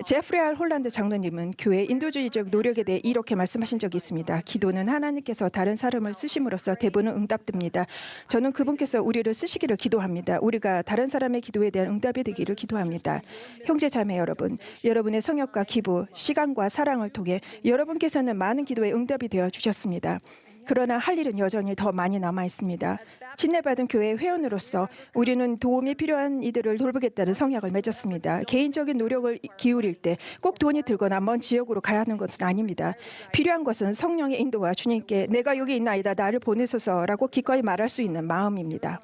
제프리 R. 홀란드 장로님은 교회 인도주의적 노력에 대해 이렇게 말씀하신 적이 있습니다. 기도는 하나님께서 다른 사람을 쓰심으로써 대부분 응답됩니다. 저는 그분께서 우리를 쓰시기를 기도합니다. 우리가 다른 사람의 기도에 대한 응답이 되기를 기도합니다. 형제 자매 여러분, 여러분의 성역과 기부, 시간과 사랑을 통해 여러분께서는 많은 기도에 응답이 되어 주셨습니다. 그러나 할 일은 여전히 더 많이 남아 있습니다. 침례받은 교회 회원으로서 우리는 도움이 필요한 이들을 돌보겠다는 성약을 맺었습니다. 개인적인 노력을 기울일 때 꼭 돈이 들거나 먼 지역으로 가야 하는 것은 아닙니다. 필요한 것은 성령의 인도와 주님께 내가 여기 있나이다, 나를 보내소서라고 기꺼이 말할 수 있는 마음입니다.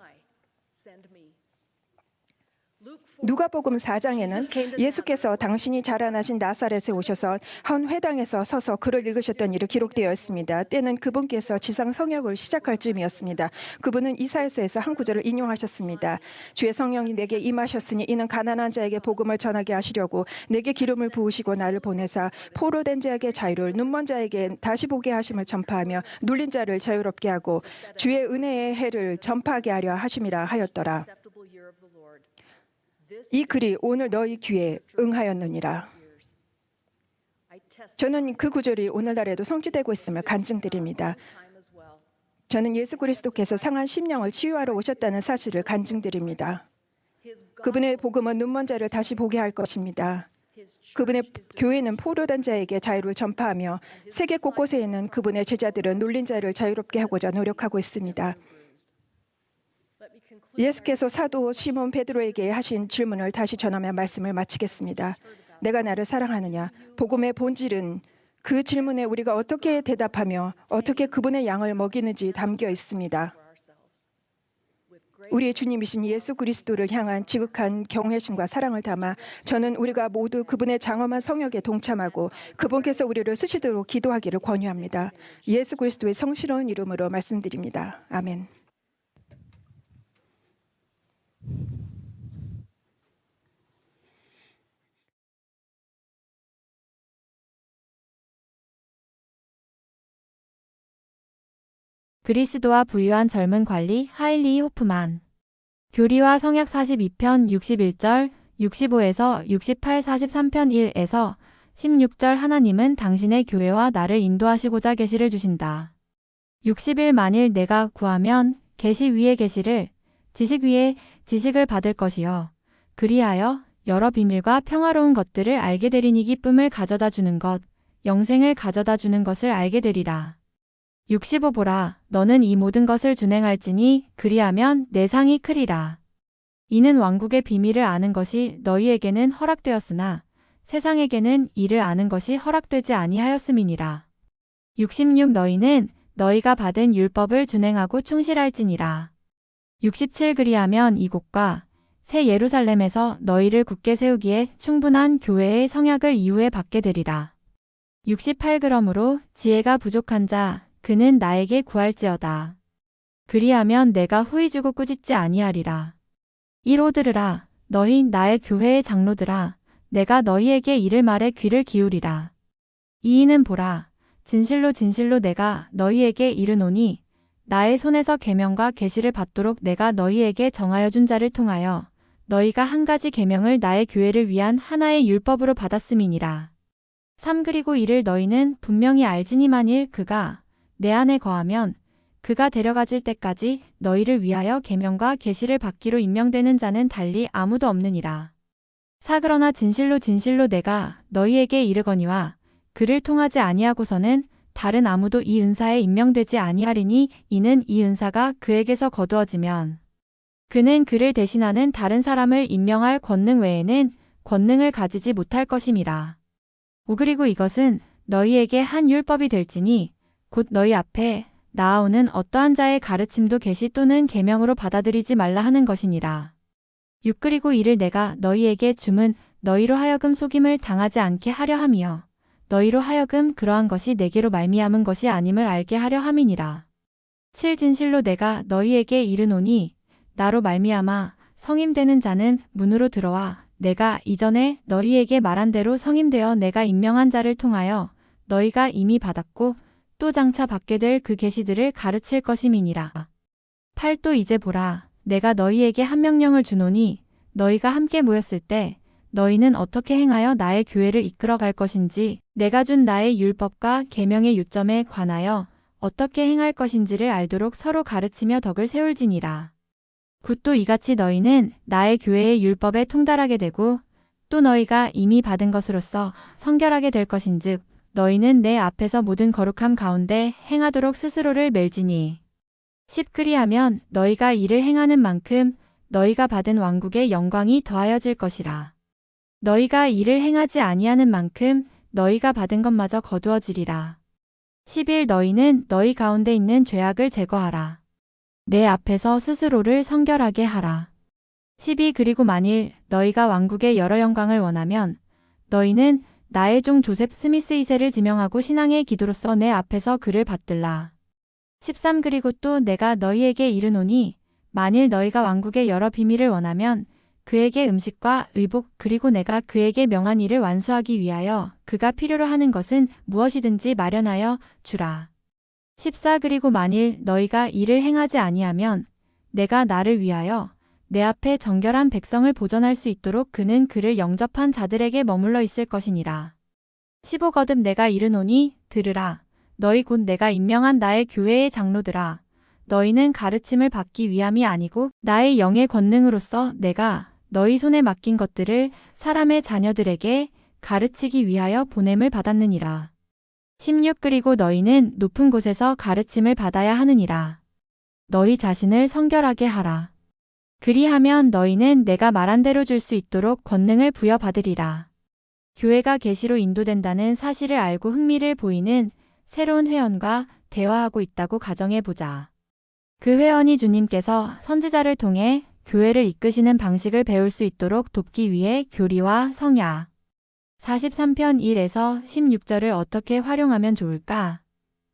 누가복음 4장에는 예수께서 당신이 자라나신 나사렛에 오셔서 한 회당에서 서서 글을 읽으셨던 일이 기록되어 있습니다. 때는 그분께서 지상 성역을 시작할 즈음이었습니다. 그분은 이사야서에서 한 구절을 인용하셨습니다. 주의 성령이 내게 임하셨으니 이는 가난한 자에게 복음을 전하게 하시려고 내게 기름을 부으시고 나를 보내사 포로된 자에게 자유를, 눈먼 자에게 다시 보게 하심을 전파하며 눌린 자를 자유롭게 하고 주의 은혜의 해를 전파하게 하려 하심이라 하였더라. 이 글이 오늘 너희 귀에 응하였느니라. 저는 그 구절이 오늘날에도 성취되고 있음을 간증드립니다. 저는 예수 그리스도께서 상한 심령을 치유하러 오셨다는 사실을 간증드립니다. 그분의 복음은 눈먼 자를 다시 보게 할 것입니다. 그분의 교회는 포로된 자에게 자유를 전파하며 세계 곳곳에 있는 그분의 제자들은 눌린 자를 자유롭게 하고자 노력하고 있습니다. 예수께서 사도 시몬 베드로에게 하신 질문을 다시 전하며 말씀을 마치겠습니다. 내가 나를 사랑하느냐? 복음의 본질은 그 질문에 우리가 어떻게 대답하며 어떻게 그분의 양을 먹이는지 담겨 있습니다. 우리의 주님이신 예수 그리스도를 향한 지극한 경외심과 사랑을 담아 저는 우리가 모두 그분의 장엄한 성역에 동참하고 그분께서 우리를 쓰시도록 기도하기를 권유합니다. 예수 그리스도의 성스러운 이름으로 말씀드립니다. 아멘. 그리스도와 부유한 젊은 관리 하일리 호프만. 교리와 성약 42편 61절 65에서 68 43편 1에서 16절 하나님은 당신의 교회와 나를 인도하시고자 계시를 주신다. 60일 만일 내가 구하면 계시 위에 계시를, 지식 위에 지식을 받을 것이요. 그리하여 여러 비밀과 평화로운 것들을 알게 되리니 기쁨을 가져다 주는 것, 영생을 가져다 주는 것을 알게 되리라. 65 보라, 너는 이 모든 것을 준행할지니 그리하면 내 상이 크리라. 이는 왕국의 비밀을 아는 것이 너희에게는 허락되었으나 세상에게는 이를 아는 것이 허락되지 아니하였음이니라. 66 너희는 너희가 받은 율법을 준행하고 충실할지니라. 67 그리하면 이곳과 새 예루살렘에서 너희를 굳게 세우기에 충분한 교회의 성약을 이후에 받게 되리라. 68 그러므로 지혜가 부족한 자 그는 나에게 구할지어다. 그리하면 내가 후히 주고 꾸짖지 아니하리라. 이로 들으라. 너희 나의 교회의 장로들아, 내가 너희에게 이를 말에 귀를 기울이라. 이이는 보라. 진실로 진실로 내가 너희에게 이르노니 나의 손에서 계명과 계시를 받도록 내가 너희에게 정하여 준 자를 통하여 너희가 한 가지 계명을 나의 교회를 위한 하나의 율법으로 받았음이니라. 3 그리고 이를 너희는 분명히 알지니 만일 그가 내 안에 거하면 그가 데려가질 때까지 너희를 위하여 계명과 계시를 받기로 임명되는 자는 달리 아무도 없느니라. 4 그러나 진실로 진실로 내가 너희에게 이르거니와 그를 통하지 아니하고서는 다른 아무도 이 은사에 임명되지 아니하리니 이는 이 은사가 그에게서 거두어지면 그는 그를 대신하는 다른 사람을 임명할 권능 외에는 권능을 가지지 못할 것임이라. 5 그리고 이것은 너희에게 한 율법이 될지니 곧 너희 앞에 나아오는 어떠한 자의 가르침도 계시 또는 계명으로 받아들이지 말라 하는 것이니라. 6 그리고 이를 내가 너희에게 줌은 너희로 하여금 속임을 당하지 않게 하려 함이여 너희로 하여금 그러한 것이 내게로 말미암은 것이 아님을 알게 하려 함이니라. 7 진실로 내가 너희에게 이르노니 나로 말미암아 성임되는 자는 문으로 들어와 내가 이전에 너희에게 말한 대로 성임되어 내가 임명한 자를 통하여 너희가 이미 받았고 또 장차 받게 될 그 계시들을 가르칠 것임이니라. 8 또 이제 보라 내가 너희에게 한 명령을 주노니 너희가 함께 모였을 때 너희는 어떻게 행하여 나의 교회를 이끌어 갈 것인지 내가 준 나의 율법과 계명의 요점에 관하여 어떻게 행할 것인지를 알도록 서로 가르치며 덕을 세울지니라. 9 또 이같이 너희는 나의 교회의 율법에 통달하게 되고 또 너희가 이미 받은 것으로서 성결하게 될 것인즉 너희는 내 앞에서 모든 거룩함 가운데 행하도록 스스로를 멜지니 10 그리하면 너희가 이를 행하는 만큼 너희가 받은 왕국의 영광이 더하여질 것이라. 너희가 이를 행하지 아니하는 만큼 너희가 받은 것마저 거두어지리라. 11 너희는 너희 가운데 있는 죄악을 제거하라. 내 앞에서 스스로를 성결하게 하라. 12 그리고 만일 너희가 왕국의 여러 영광을 원하면 너희는 나의 종 조셉 스미스 2세를 지명하고 신앙의 기도로서 내 앞에서 그를 받들라. 13 그리고 또 내가 너희에게 이르노니 만일 너희가 왕국의 여러 비밀을 원하면 그에게 음식과 의복 그리고 내가 그에게 명한 일을 완수하기 위하여 그가 필요로 하는 것은 무엇이든지 마련하여 주라. 14 그리고 만일 너희가 이를 행하지 아니하면 내가 나를 위하여 내 앞에 정결한 백성을 보전할 수 있도록 그는 그를 영접한 자들에게 머물러 있을 것이니라. 15 거듭 내가 이르노니 들으라. 너희 곧 내가 임명한 나의 교회의 장로들아. 너희는 가르침을 받기 위함이 아니고 나의 영의 권능으로서 내가 너희 손에 맡긴 것들을 사람의 자녀들에게 가르치기 위하여 보냄을 받았느니라. 16 그리고 너희는 높은 곳에서 가르침을 받아야 하느니라. 너희 자신을 성결하게 하라. 그리하면 너희는 내가 말한 대로 줄 수 있도록 권능을 부여받으리라. 교회가 계시로 인도된다는 사실을 알고 흥미를 보이는 새로운 회원과 대화하고 있다고 가정해보자. 그 회원이 주님께서 선지자를 통해 교회를 이끄시는 방식을 배울 수 있도록 돕기 위해 교리와 성약 43편 1에서 16절을 어떻게 활용하면 좋을까?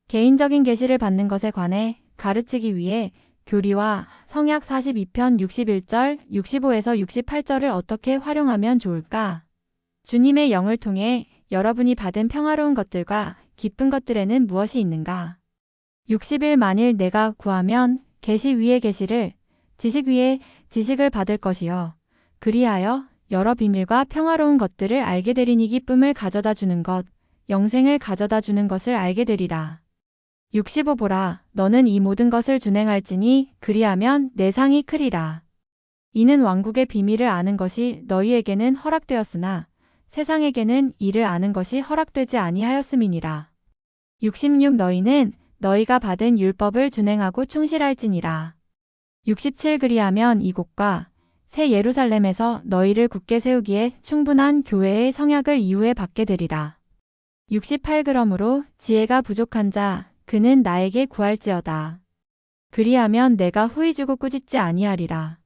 개인적인 계시를 받는 것에 관해 가르치기 위해 교리와 성약 42편 61절, 65에서 68절을 어떻게 활용하면 좋을까? 주님의 영을 통해 여러분이 받은 평화로운 것들과 기쁜 것들에는 무엇이 있는가? 60일 만일 내가 구하면 계시 위에 계시를, 지식 위에 지식을 받을 것이요. 그리하여 여러 비밀과 평화로운 것들을 알게 되리니 기쁨을 가져다 주는 것, 영생을 가져다 주는 것을 알게 되리라. 65 보라, 너는 이 모든 것을 준행할지니 그리하면 내 상이 크리라. 이는 왕국의 비밀을 아는 것이 너희에게는 허락되었으나 세상에게는 이를 아는 것이 허락되지 아니하였음이니라. 66 너희는 너희가 받은 율법을 준행하고 충실할지니라. 67 그리하면 이곳과 새 예루살렘에서 너희를 굳게 세우기에 충분한 교회의 성약을 이후에 받게 되리라. 68 그러므로 지혜가 부족한 자 그는 나에게 구할지어다. 그리하면 내가 후히 주고 꾸짖지 아니하리라.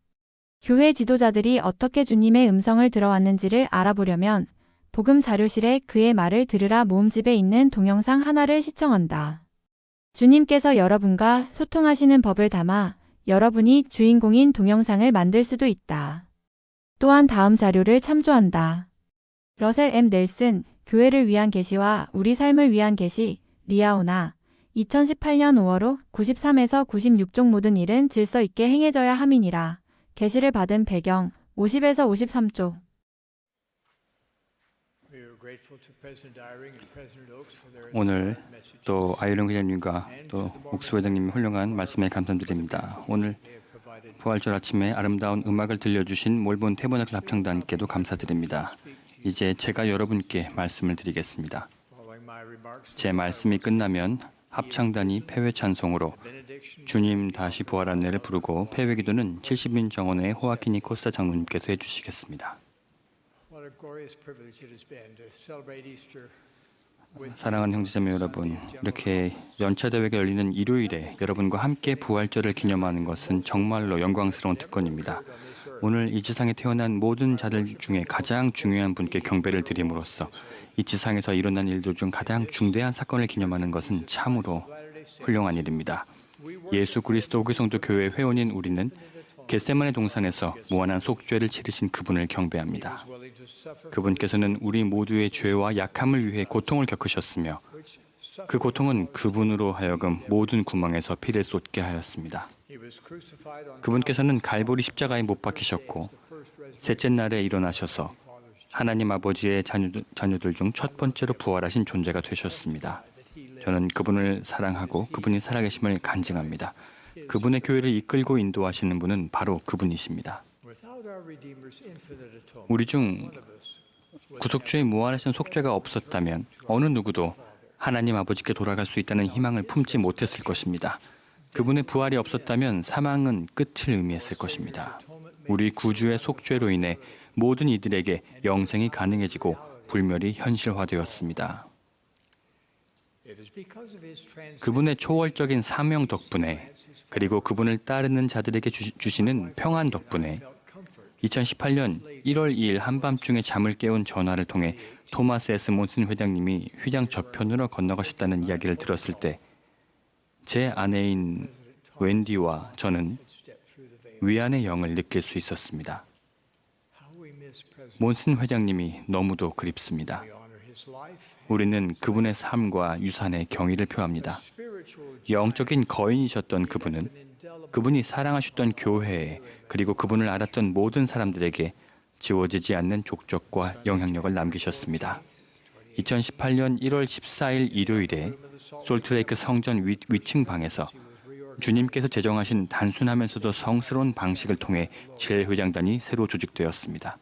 교회 지도자들이 어떻게 주님의 음성을 들어왔는지를 알아보려면 복음 자료실에 그의 말을 들으라 모음집에 있는 동영상 하나를 시청한다. 주님께서 여러분과 소통하시는 법을 담아 여러분이 주인공인 동영상을 만들 수도 있다. 또한 다음 자료를 참조한다. 러셀 M. 넬슨, 교회를 위한 계시와 우리 삶을 위한 계시, 리아오나, 2018년 5월호 93에서 96쪽 모든 일은 질서 있게 행해져야 함이니라. 계시를 받은 배경, 50에서 53쪽. 오늘 또 아이런 회장님과 또 옥수 회장님의 훌륭한 말씀에 감사드립니다. 오늘 부활절 아침에 아름다운 음악을 들려주신 몰본 태버나클 합창단께도 감사드립니다. 이제 제가 여러분께 말씀을 드리겠습니다. 제 말씀이 끝나면 합창단이 폐회 찬송으로 주님 다시 부활한 내를 부르고 폐회 기도는 70인 정원의 호아키니 코스타 장로님께서 해주시겠습니다. 사랑하는 형제자매 여러분, 이렇게 연차 대회가 열리는 일요일에 여러분과 함께 부활절을 기념하는 것은 정말로 영광스러운 특권입니다. 오늘 이 지상에 태어난 모든 자들 중에 가장 중요한 분께 경배를 드림으로써 이 지상에서 일어난 일들 중 가장 중대한 사건을 기념하는 것은 참으로 훌륭한 일입니다. 예수 그리스도 후기성도 교회 회원인 우리는 겟세마네 동산에서 무한한 속죄를 치르신 그분을 경배합니다. 그분께서는 우리 모두의 죄와 약함을 위해 고통을 겪으셨으며 그 고통은 그분으로 하여금 모든 구멍에서 피를 쏟게 하였습니다. 그분께서는 갈보리 십자가에 못 박히셨고 셋째 날에 일어나셔서 하나님 아버지의 자녀들 중 첫 번째로 부활하신 존재가 되셨습니다. 저는 그분을 사랑하고 그분이 살아계심을 간증합니다. 그분의 교회를 이끌고 인도하시는 분은 바로 그분이십니다. 우리 중 구속주의 무한하신 속죄가 없었다면 어느 누구도 하나님 아버지께 돌아갈 수 있다는 희망을 품지 못했을 것입니다. 그분의 부활이 없었다면 사망은 끝을 의미했을 것입니다. 우리 구주의 속죄로 인해 모든 이들에게 영생이 가능해지고 불멸이 현실화되었습니다. 그분의 초월적인 사명 덕분에 그리고 그분을 따르는 자들에게 주시는 평안 덕분에 2018년 1월 2일 한밤중에 잠을 깨운 전화를 통해 토마스 S. 몬슨 회장님이 휘장 저편으로 건너가셨다는 이야기를 들었을 때 제 아내인 웬디와 저는 위안의 영을 느낄 수 있었습니다. 몬슨 회장님이 너무도 그립습니다. 우리는 그분의 삶과 유산에 경의를 표합니다. 영적인 거인이셨던 그분은 그분이 사랑하셨던 교회에 그리고 그분을 알았던 모든 사람들에게 지워지지 않는 족적과 영향력을 남기셨습니다. 2018년 1월 14일 일요일에 솔트레이크 성전 위층 방에서 주님께서 제정하신 단순하면서도 성스러운 방식을 통해 제1회장단이 새로 조직되었습니다.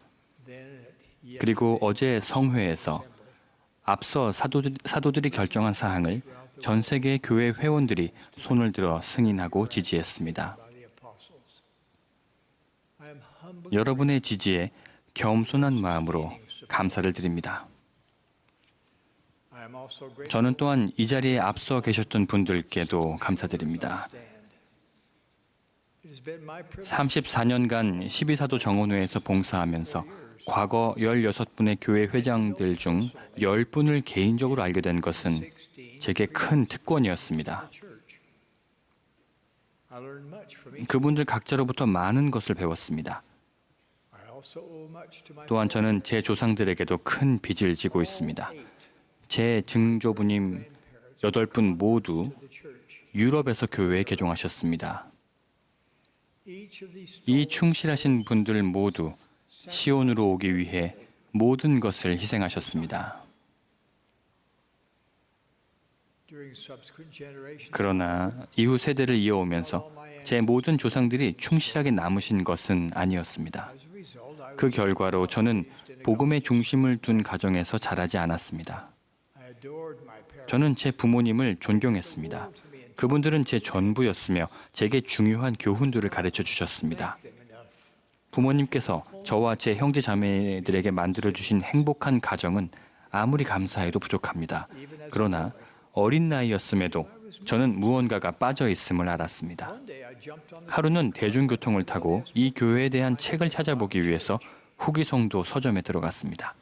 그리고 어제 성회에서 앞서 사도들이 결정한 사항을 전 세계의 교회 회원들이 손을 들어 승인하고 지지했습니다. 여러분의 지지에 겸손한 마음으로 감사를 드립니다. 저는 또한 이 자리에 앞서 계셨던 분들께도 감사드립니다. 34년간 12사도 정원회에서 봉사하면서 과거 16분의 교회 회장들 중 10분을 개인적으로 알게 된 것은 제게 큰 특권이었습니다. 그분들 각자로부터 많은 것을 배웠습니다. 또한 저는 제 조상들에게도 큰 빚을 지고 있습니다. 제 증조부님 8분 모두 유럽에서 교회에 개종하셨습니다. 이 충실하신 분들 모두 시온으로 오기 위해 모든 것을 희생하셨습니다. 그러나 이후 세대를 이어오면서 제 모든 조상들이 충실하게 남으신 것은 아니었습니다. 그 결과로 저는 복음의 중심을 둔 가정에서 자라지 않았습니다. 저는 제 부모님을 존경했습니다. 그분들은 제 전부였으며 제게 중요한 교훈들을 가르쳐 주셨습니다. 부모님께서 저와 제 형제 자매들에게 만들어주신 행복한 가정은 아무리 감사해도 부족합니다. 그러나 어린 나이였음에도 저는 무언가가 빠져 있음을 알았습니다. 하루는 대중교통을 타고 이 교회에 대한 책을 찾아보기 위해서 후기성도 서점에 들어갔습니다.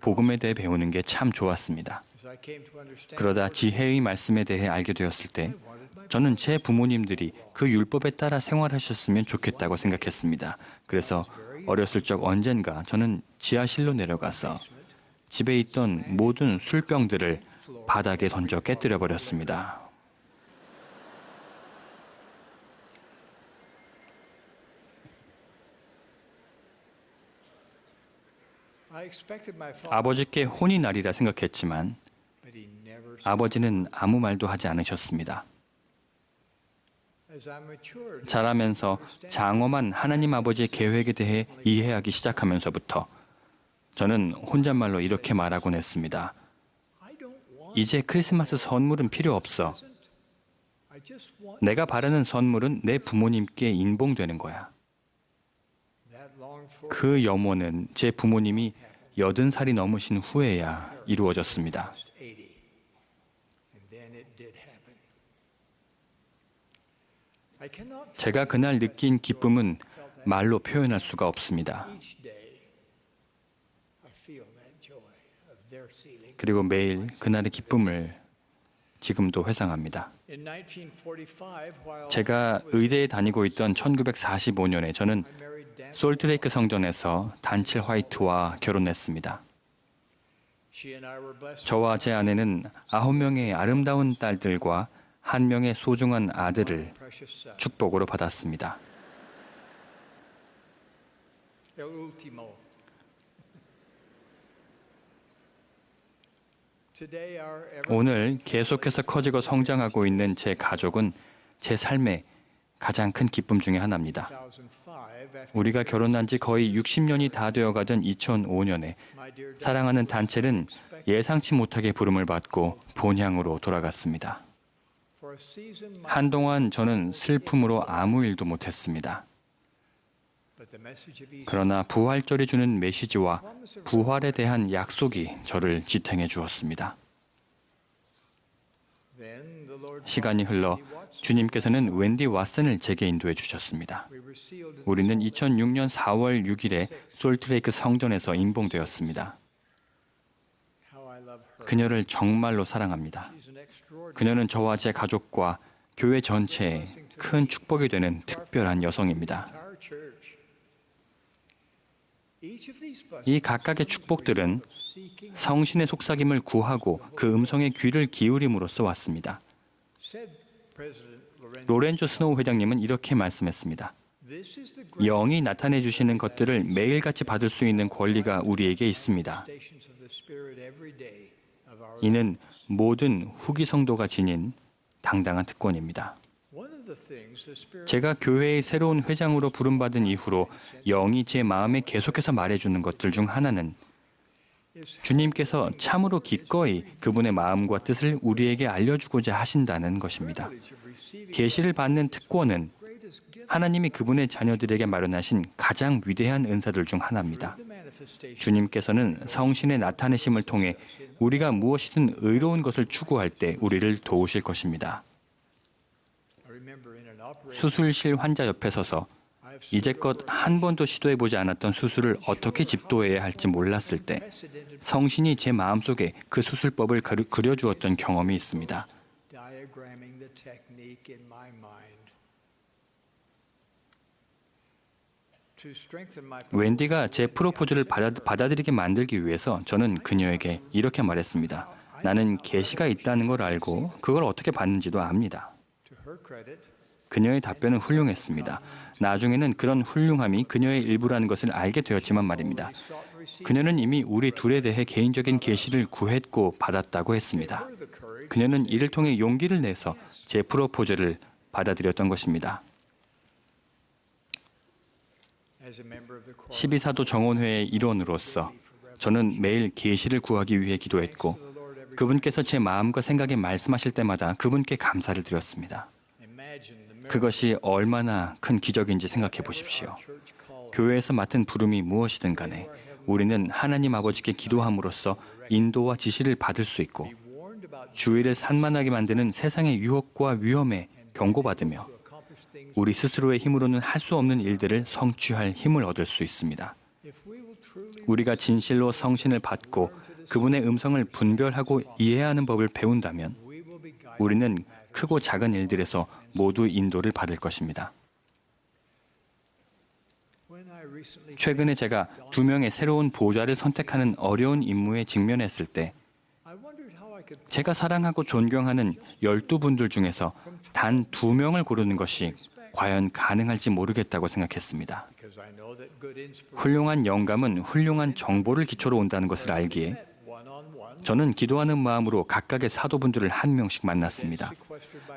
복음에 대해 배우는 게 참 좋았습니다. 그러다 지혜의 말씀에 대해 알게 되었을 때 저는 제 부모님들이 그 율법에 따라 생활하셨으면 좋겠다고 생각했습니다. 그래서 어렸을 적 언젠가 저는 지하실로 내려가서 집에 있던 모든 술병들을 바닥에 던져 깨뜨려 버렸습니다. 아버지께 혼이 나리라 생각했지만 아버지는 아무 말도 하지 않으셨습니다. 자라면서 장엄한 하나님 아버지의 계획에 대해 이해하기 시작하면서부터 저는 혼잣말로 이렇게 말하곤 했습니다. 이제 크리스마스 선물은 필요 없어. 내가 바라는 선물은 내 부모님께 인봉되는 거야. 그 염원은 제 부모님이 80살이 넘으신 후에야 이루어졌습니다. 제가 그날 느낀 기쁨은 말로 표현할 수가 없습니다. 그리고 매일 그날의 기쁨을 지금도 회상합니다. 제가 의대에 다니고 있던 1945년에 저는 솔트레이크 성전에서 단칠 화이트와 결혼했습니다. 저와 제 아내는 9명의 아름다운 딸들과 1명의 소중한 아들을 축복으로 받았습니다. 오늘 계속해서 커지고 성장하고 있는 제 가족은 제 삶의 가장 큰 기쁨 중에 하나입니다. 우리가 결혼한 지 거의 60년이 다 되어가던 2005년에 사랑하는 단첼은 예상치 못하게 부름을 받고 본향으로 돌아갔습니다. 한동안 저는 슬픔으로 아무 일도 못했습니다. 그러나 부활절이 주는 메시지와 부활에 대한 약속이 저를 지탱해 주었습니다. 시간이 흘러 주님께서는 웬디 왓슨을 제게 인도해 주셨습니다. 우리는 2006년 4월 6일에 솔트레이크 성전에서 임봉되었습니다. 그녀를 정말로 사랑합니다. 그녀는 저와 제 가족과 교회 전체에 큰 축복이 되는 특별한 여성입니다. 이 각각의 축복들은 성신의 속삭임을 구하고 그 음성에 귀를 기울임으로써 왔습니다. 로렌조 스노우 회장님은 이렇게 말씀했습니다. 영이 나타내 주시는 것들을 매일같이 받을 수 있는 권리가 우리에게 있습니다. 이는 모든 후기 성도가 지닌 당당한 특권입니다. 제가 교회의 새로운 회장으로 부름받은 이후로 영이 제 마음에 계속해서 말해주는 것들 중 하나는 주님께서 참으로 기꺼이 그분의 마음과 뜻을 우리에게 알려주고자 하신다는 것입니다. 계시를 받는 특권은 하나님이 그분의 자녀들에게 마련하신 가장 위대한 은사들 중 하나입니다. 주님께서는 성신의 나타내심을 통해 우리가 무엇이든 의로운 것을 추구할 때 우리를 도우실 것입니다. 수술실 환자 옆에 서서 이제껏 한 번도 시도해보지 않았던 수술을 어떻게 집도해야 할지 몰랐을 때 성신이 제 마음속에 그 수술법을 그려주었던 경험이 있습니다. 웬디가 제 프로포즈를 받아들이게 만들기 위해서 저는 그녀에게 이렇게 말했습니다. 나는 계시가 있다는 걸 알고 그걸 어떻게 받는지도 압니다. 그녀의 답변은 훌륭했습니다. 나중에는 그런 훌륭함이 그녀의 일부라는 것을 알게 되었지만 말입니다. 그녀는 이미 우리 둘에 대해 개인적인 계시를 구했고 받았다고 했습니다. 그녀는 이를 통해 용기를 내서 제 프로포즈를 받아들였던 것입니다. 12사도 정원회의 일원으로서 저는 매일 계시를 구하기 위해 기도했고 그분께서 제 마음과 생각에 말씀하실 때마다 그분께 감사를 드렸습니다. 그것이 얼마나 큰 기적인지 생각해 보십시오. 교회에서 맡은 부름이 무엇이든 간에 우리는 하나님 아버지께 기도함으로써 인도와 지시를 받을 수 있고 주의를 산만하게 만드는 세상의 유혹과 위험에 경고받으며 우리 스스로의 힘으로는 할 수 없는 일들을 성취할 힘을 얻을 수 있습니다. 우리가 진실로 성신을 받고 그분의 음성을 분별하고 이해하는 법을 배운다면 우리는 크고 작은 일들에서 모두 인도를 받을 것입니다. 최근에 제가 2명의 새로운 보좌를 선택하는 어려운 임무에 직면했을 때 제가 사랑하고 존경하는 12분들 중에서 단 2명을 고르는 것이 과연 가능할지 모르겠다고 생각했습니다. 훌륭한 영감은 훌륭한 정보를 기초로 온다는 것을 알기에 저는 기도하는 마음으로 각각의 사도분들을 1명씩 만났습니다.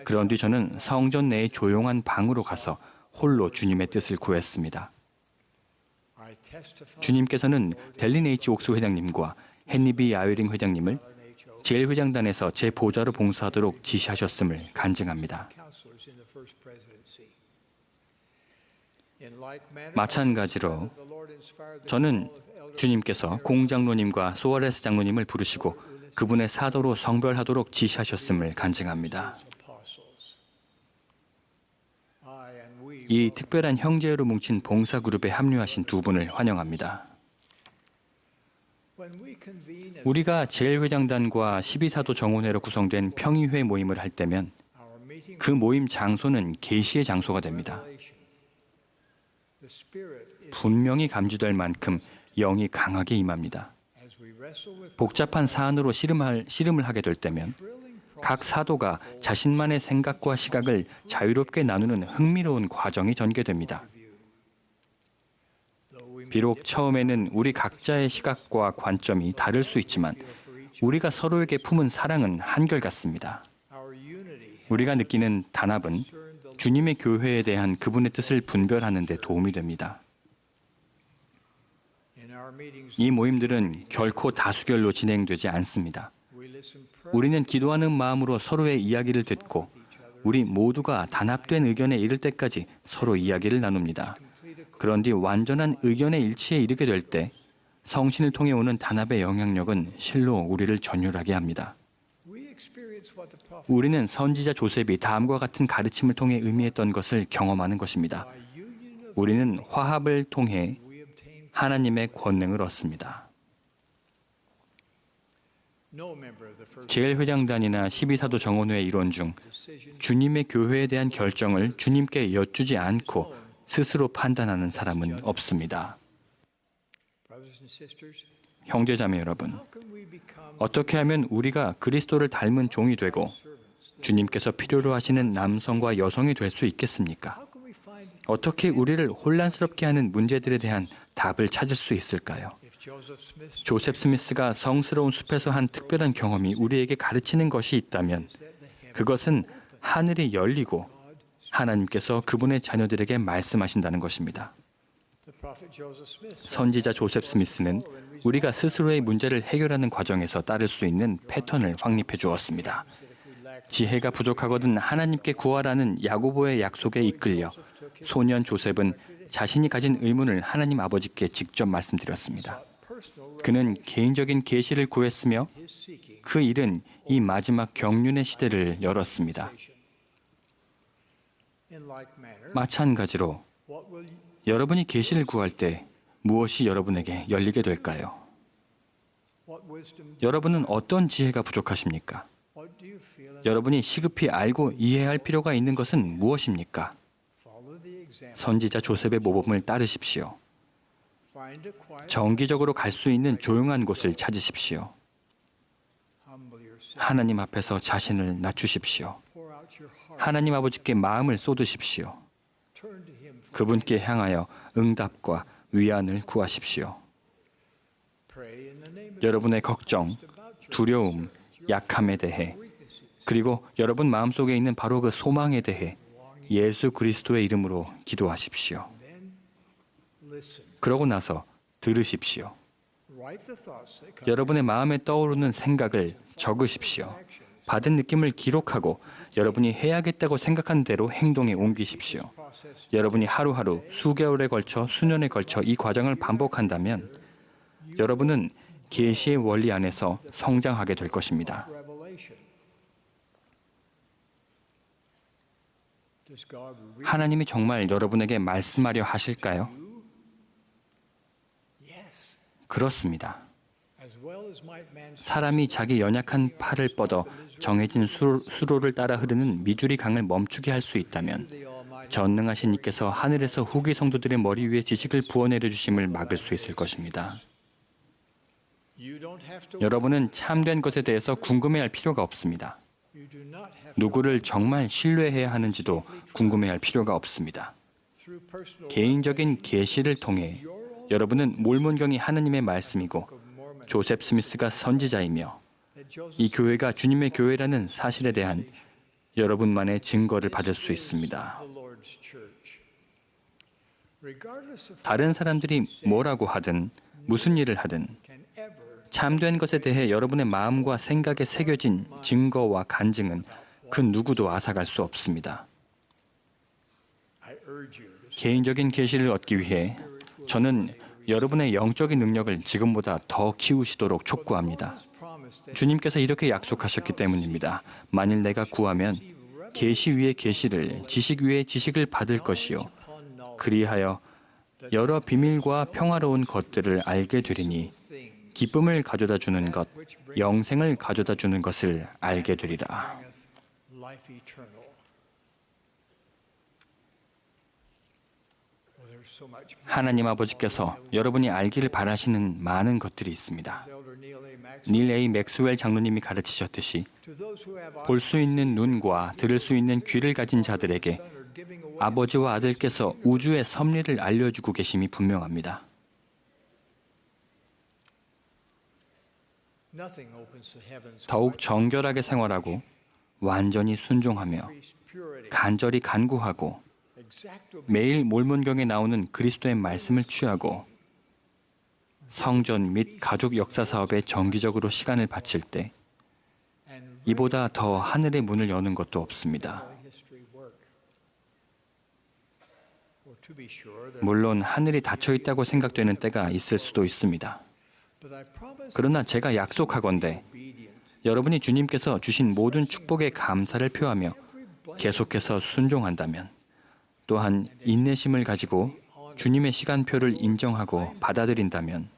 그런 뒤 저는 성전 내의 조용한 방으로 가서 홀로 주님의 뜻을 구했습니다. 주님께서는 델린 H. 옥스 회장님과 헨리 B. 야웨링 회장님을 제1회장단에서 제 보좌로 봉사하도록 지시하셨음을 간증합니다. 마찬가지로 저는 주님께서 공장로님과 소아레스 장로님을 부르시고 그분의 사도로 성별하도록 지시하셨음을 간증합니다. 이 특별한 형제로 뭉친 봉사그룹에 합류하신 두 분을 환영합니다. 우리가 제1회장단과 12사도 정원회로 구성된 평의회 모임을 할 때면 그 모임 장소는 계시의 장소가 됩니다. 분명히 감지될 만큼 영이 강하게 임합니다. 복잡한 사안으로 씨름을 하게 될 때면 각 사도가 자신만의 생각과 시각을 자유롭게 나누는 흥미로운 과정이 전개됩니다. 비록 처음에는 우리 각자의 시각과 관점이 다를 수 있지만 우리가 서로에게 품은 사랑은 한결같습니다. 우리가 느끼는 단합은 주님의 교회에 대한 그분의 뜻을 분별하는 데 도움이 됩니다. 이 모임들은 결코 다수결로 진행되지 않습니다. 우리는 기도하는 마음으로 서로의 이야기를 듣고 우리 모두가 단합된 의견에 이를 때까지 서로 이야기를 나눕니다. 그런 뒤 완전한 의견의 일치에 이르게 될 때 성신을 통해 오는 단합의 영향력은 실로 우리를 전율하게 합니다. 우리는 선지자 조셉이 다음과 같은 가르침을 통해 의미했던 것을 경험하는 것입니다. 우리는 화합을 통해 하나님의 권능을 얻습니다. 제1회장단이나 12사도 정원회의 일원 중 주님의 교회에 대한 결정을 주님께 여쭈지 않고 스스로 판단하는 사람은 없습니다. 형제자매 여러분, 어떻게 하면 우리가 그리스도를 닮은 종이 되고 주님께서 필요로 하시는 남성과 여성이 될 수 있겠습니까? 어떻게 우리를 혼란스럽게 하는 문제들에 대한 답을 찾을 수 있을까요? 조셉 스미스가 성스러운 숲에서 한 특별한 경험이 우리에게 가르치는 것이 있다면 그것은 하늘이 열리고 하나님께서 그분의 자녀들에게 말씀하신다는 것입니다. 선지자 조셉 스미스는 우리가 스스로의 문제를 해결하는 과정에서 따를 수 있는 패턴을 확립해 주었습니다. 지혜가 부족하거든 하나님께 구하라는 야고보의 약속에 이끌려 소년 조셉은 자신이 가진 의문을 하나님 아버지께 직접 말씀드렸습니다. 그는 개인적인 계시를 구했으며 그 일은 이 마지막 경륜의 시대를 열었습니다. 마찬가지로 여러분이 계시를 구할 때 무엇이 여러분에게 열리게 될까요? 여러분은 어떤 지혜가 부족하십니까? 여러분이 시급히 알고 이해할 필요가 있는 것은 무엇입니까? 선지자 조셉의 모범을 따르십시오. 정기적으로 갈 수 있는 조용한 곳을 찾으십시오. 하나님 앞에서 자신을 낮추십시오. 하나님 아버지께 마음을 쏟으십시오. 그분께 향하여 응답과 위안을 구하십시오. 여러분의 걱정, 두려움, 약함에 대해 그리고 여러분 마음속에 있는 바로 그 소망에 대해 예수 그리스도의 이름으로 기도하십시오. 그러고 나서 들으십시오. 여러분의 마음에 떠오르는 생각을 적으십시오. 받은 느낌을 기록하고 여러분이 해야겠다고 생각한 대로 행동에 옮기십시오. 여러분이 하루하루 수개월에 걸쳐 수년에 걸쳐 이 과정을 반복한다면 여러분은 계시의 원리 안에서 성장하게 될 것입니다. 하나님이 정말 여러분에게 말씀하려 하실까요? 그렇습니다. 사람이 자기 연약한 팔을 뻗어 정해진 수로를 따라 흐르는 미주리 강을 멈추게 할 수 있다면 전능하신 이께서 하늘에서 후기 성도들의 머리 위에 지식을 부어내려 주심을 막을 수 있을 것입니다. 여러분은 참된 것에 대해서 궁금해할 필요가 없습니다. 누구를 정말 신뢰해야 하는지도 궁금해할 필요가 없습니다. 개인적인 계시를 통해 여러분은 몰몬경이 하나님의 말씀이고 조셉 스미스가 선지자이며 이 교회가 주님의 교회라는 사실에 대한 여러분만의 증거를 받을 수 있습니다. 다른 사람들이 뭐라고 하든 무슨 일을 하든 참된 것에 대해 여러분의 마음과 생각에 새겨진 증거와 간증은 그 누구도 앗아갈 수 없습니다. 개인적인 계시를 얻기 위해 저는 여러분의 영적인 능력을 지금보다 더 키우시도록 촉구합니다. 주님께서 이렇게 약속하셨기 때문입니다. 만일 내가 구하면 계시 위에 계시를, 지식 위에 지식을 받을 것이요. 그리하여 여러 비밀과 평화로운 것들을 알게 되리니 기쁨을 가져다 주는 것, 영생을 가져다 주는 것을 알게 되리라. 하나님 아버지께서 여러분이 알기를 바라시는 많은 것들이 있습니다. 닐 A. 맥스웰 장로님이 가르치셨듯이 볼 수 있는 눈과 들을 수 있는 귀를 가진 자들에게 아버지와 아들께서 우주의 섭리를 알려주고 계심이 분명합니다. 더욱 정결하게 생활하고 완전히 순종하며 간절히 간구하고 매일 몰문경에 나오는 그리스도의 말씀을 취하고 성전 및 가족 역사 사업에 정기적으로 시간을 바칠 때 이보다 더 하늘의 문을 여는 것도 없습니다. 물론 하늘이 닫혀 있다고 생각되는 때가 있을 수도 있습니다. 그러나 제가 약속하건대 여러분이 주님께서 주신 모든 축복에 감사를 표하며 계속해서 순종한다면, 또한 인내심을 가지고 주님의 시간표를 인정하고 받아들인다면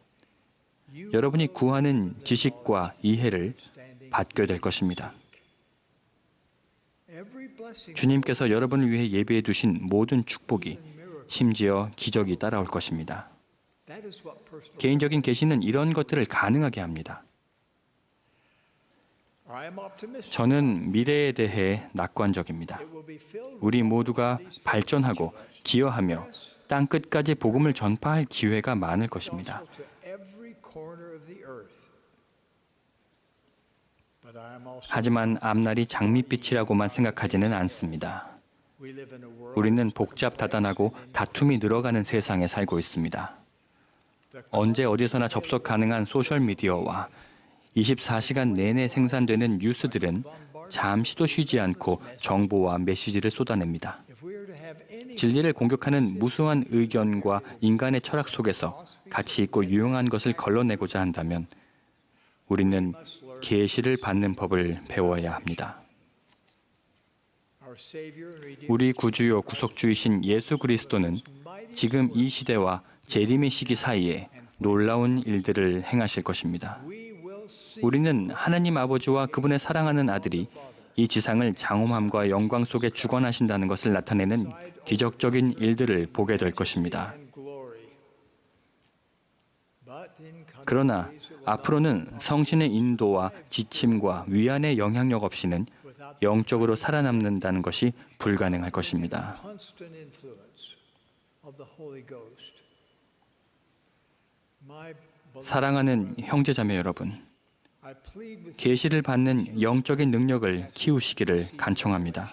여러분이 구하는 지식과 이해를 받게 될 것입니다. 주님께서 여러분을 위해 예비해 두신 모든 축복이, 심지어 기적이 따라올 것입니다. 개인적인 계시는 이런 것들을 가능하게 합니다. 저는 미래에 대해 낙관적입니다. 우리 모두가 발전하고 기여하며 땅 끝까지 복음을 전파할 기회가 많을 것입니다. 하지만 앞날이 장밋빛이라고만 생각하지는 않습니다. 우리는 복잡다단하고 다툼이 늘어가는 세상에 살고 있습니다. 언제 어디서나 접속 가능한 소셜미디어와 24시간 내내 생산되는 뉴스들은 잠시도 쉬지 않고 정보와 메시지를 쏟아냅니다. 진리를 공격하는 무수한 의견과 인간의 철학 속에서 가치 있고 유용한 것을 걸러내고자 한다면 우리는 계시를 받는 법을 배워야 합니다. 우리 구주요 구속주이신 예수 그리스도는 지금 이 시대와 재림의 시기 사이에 놀라운 일들을 행하실 것입니다. 우리는 하나님 아버지와 그분의 사랑하는 아들이 이 지상을 장엄함과 영광 속에 주관하신다는 것을 나타내는 기적적인 일들을 보게 될 것입니다. 그러나 앞으로는 성신의 인도와 지침과 위안의 영향력 없이는 영적으로 살아남는다는 것이 불가능할 것입니다. 사랑하는 형제자매 여러분, 계시를 받는 영적인 능력을 키우시기를 간청합니다.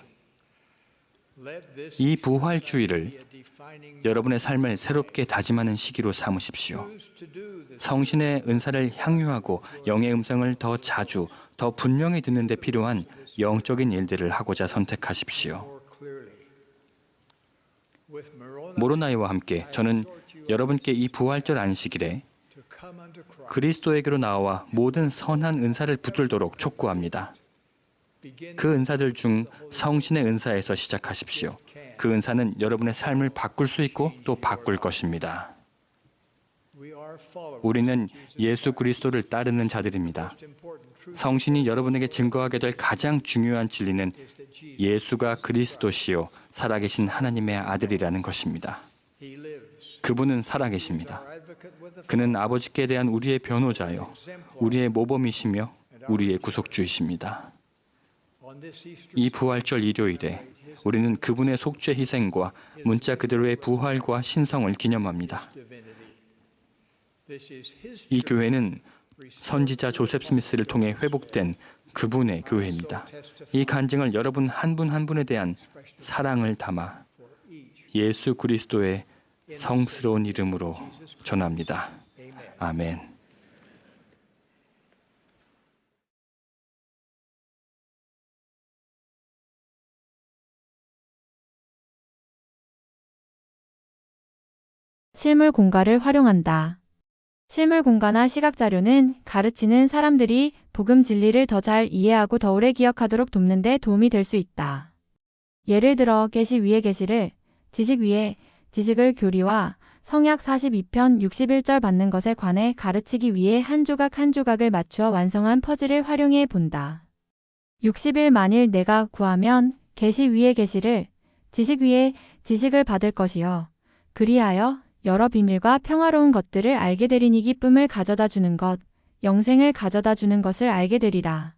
이 부활주의를 여러분의 삶을 새롭게 다짐하는 시기로 삼으십시오. 성신의 은사를 향유하고 영의 음성을 더 자주, 더 분명히 듣는 데 필요한 영적인 일들을 하고자 선택하십시오. 모로나이와 함께 저는 여러분께 이 부활절 안식일에 그리스도에게로 나와 모든 선한 은사를 붙들도록 촉구합니다. 그 은사들 중 성신의 은사에서 시작하십시오. 그 은사는 여러분의 삶을 바꿀 수 있고 또 바꿀 것입니다. 우리는 예수 그리스도를 따르는 자들입니다. 성신이 여러분에게 증거하게 될 가장 중요한 진리는 예수가 그리스도시요 살아계신 하나님의 아들이라는 것입니다. 그분은 살아계십니다. 그는 아버지께 대한 우리의 변호자요, 우리의 모범이시며 우리의 구속주이십니다. 이 부활절 일요일에 우리는 그분의 속죄 희생과 문자 그대로의 부활과 신성을 기념합니다. 이 교회는 선지자 조셉 스미스를 통해 회복된 그분의 교회입니다. 이 간증을 여러분 한 분 한 분에 대한 사랑을 담아 예수 그리스도의 성스러운 이름으로 전합니다. 아멘. 실물 공과를 활용한다. 실물 공과나 시각 자료는 가르치는 사람들이 복음 진리를 더 잘 이해하고 더 오래 기억하도록 돕는 데 도움이 될 수 있다. 예를 들어 계시 위의 계시를, 지식 위에 지식을 교리와 성약 42편 61절 받는 것에 관해 가르치기 위해 한 조각 한 조각을 맞추어 완성한 퍼즐을 활용해 본다. 60일 만일 내가 구하면 계시 위의 계시를, 지식 위에 지식을 받을 것이요. 그리하여 여러 비밀과 평화로운 것들을 알게 되리니 기쁨을 가져다 주는 것, 영생을 가져다 주는 것을 알게 되리라.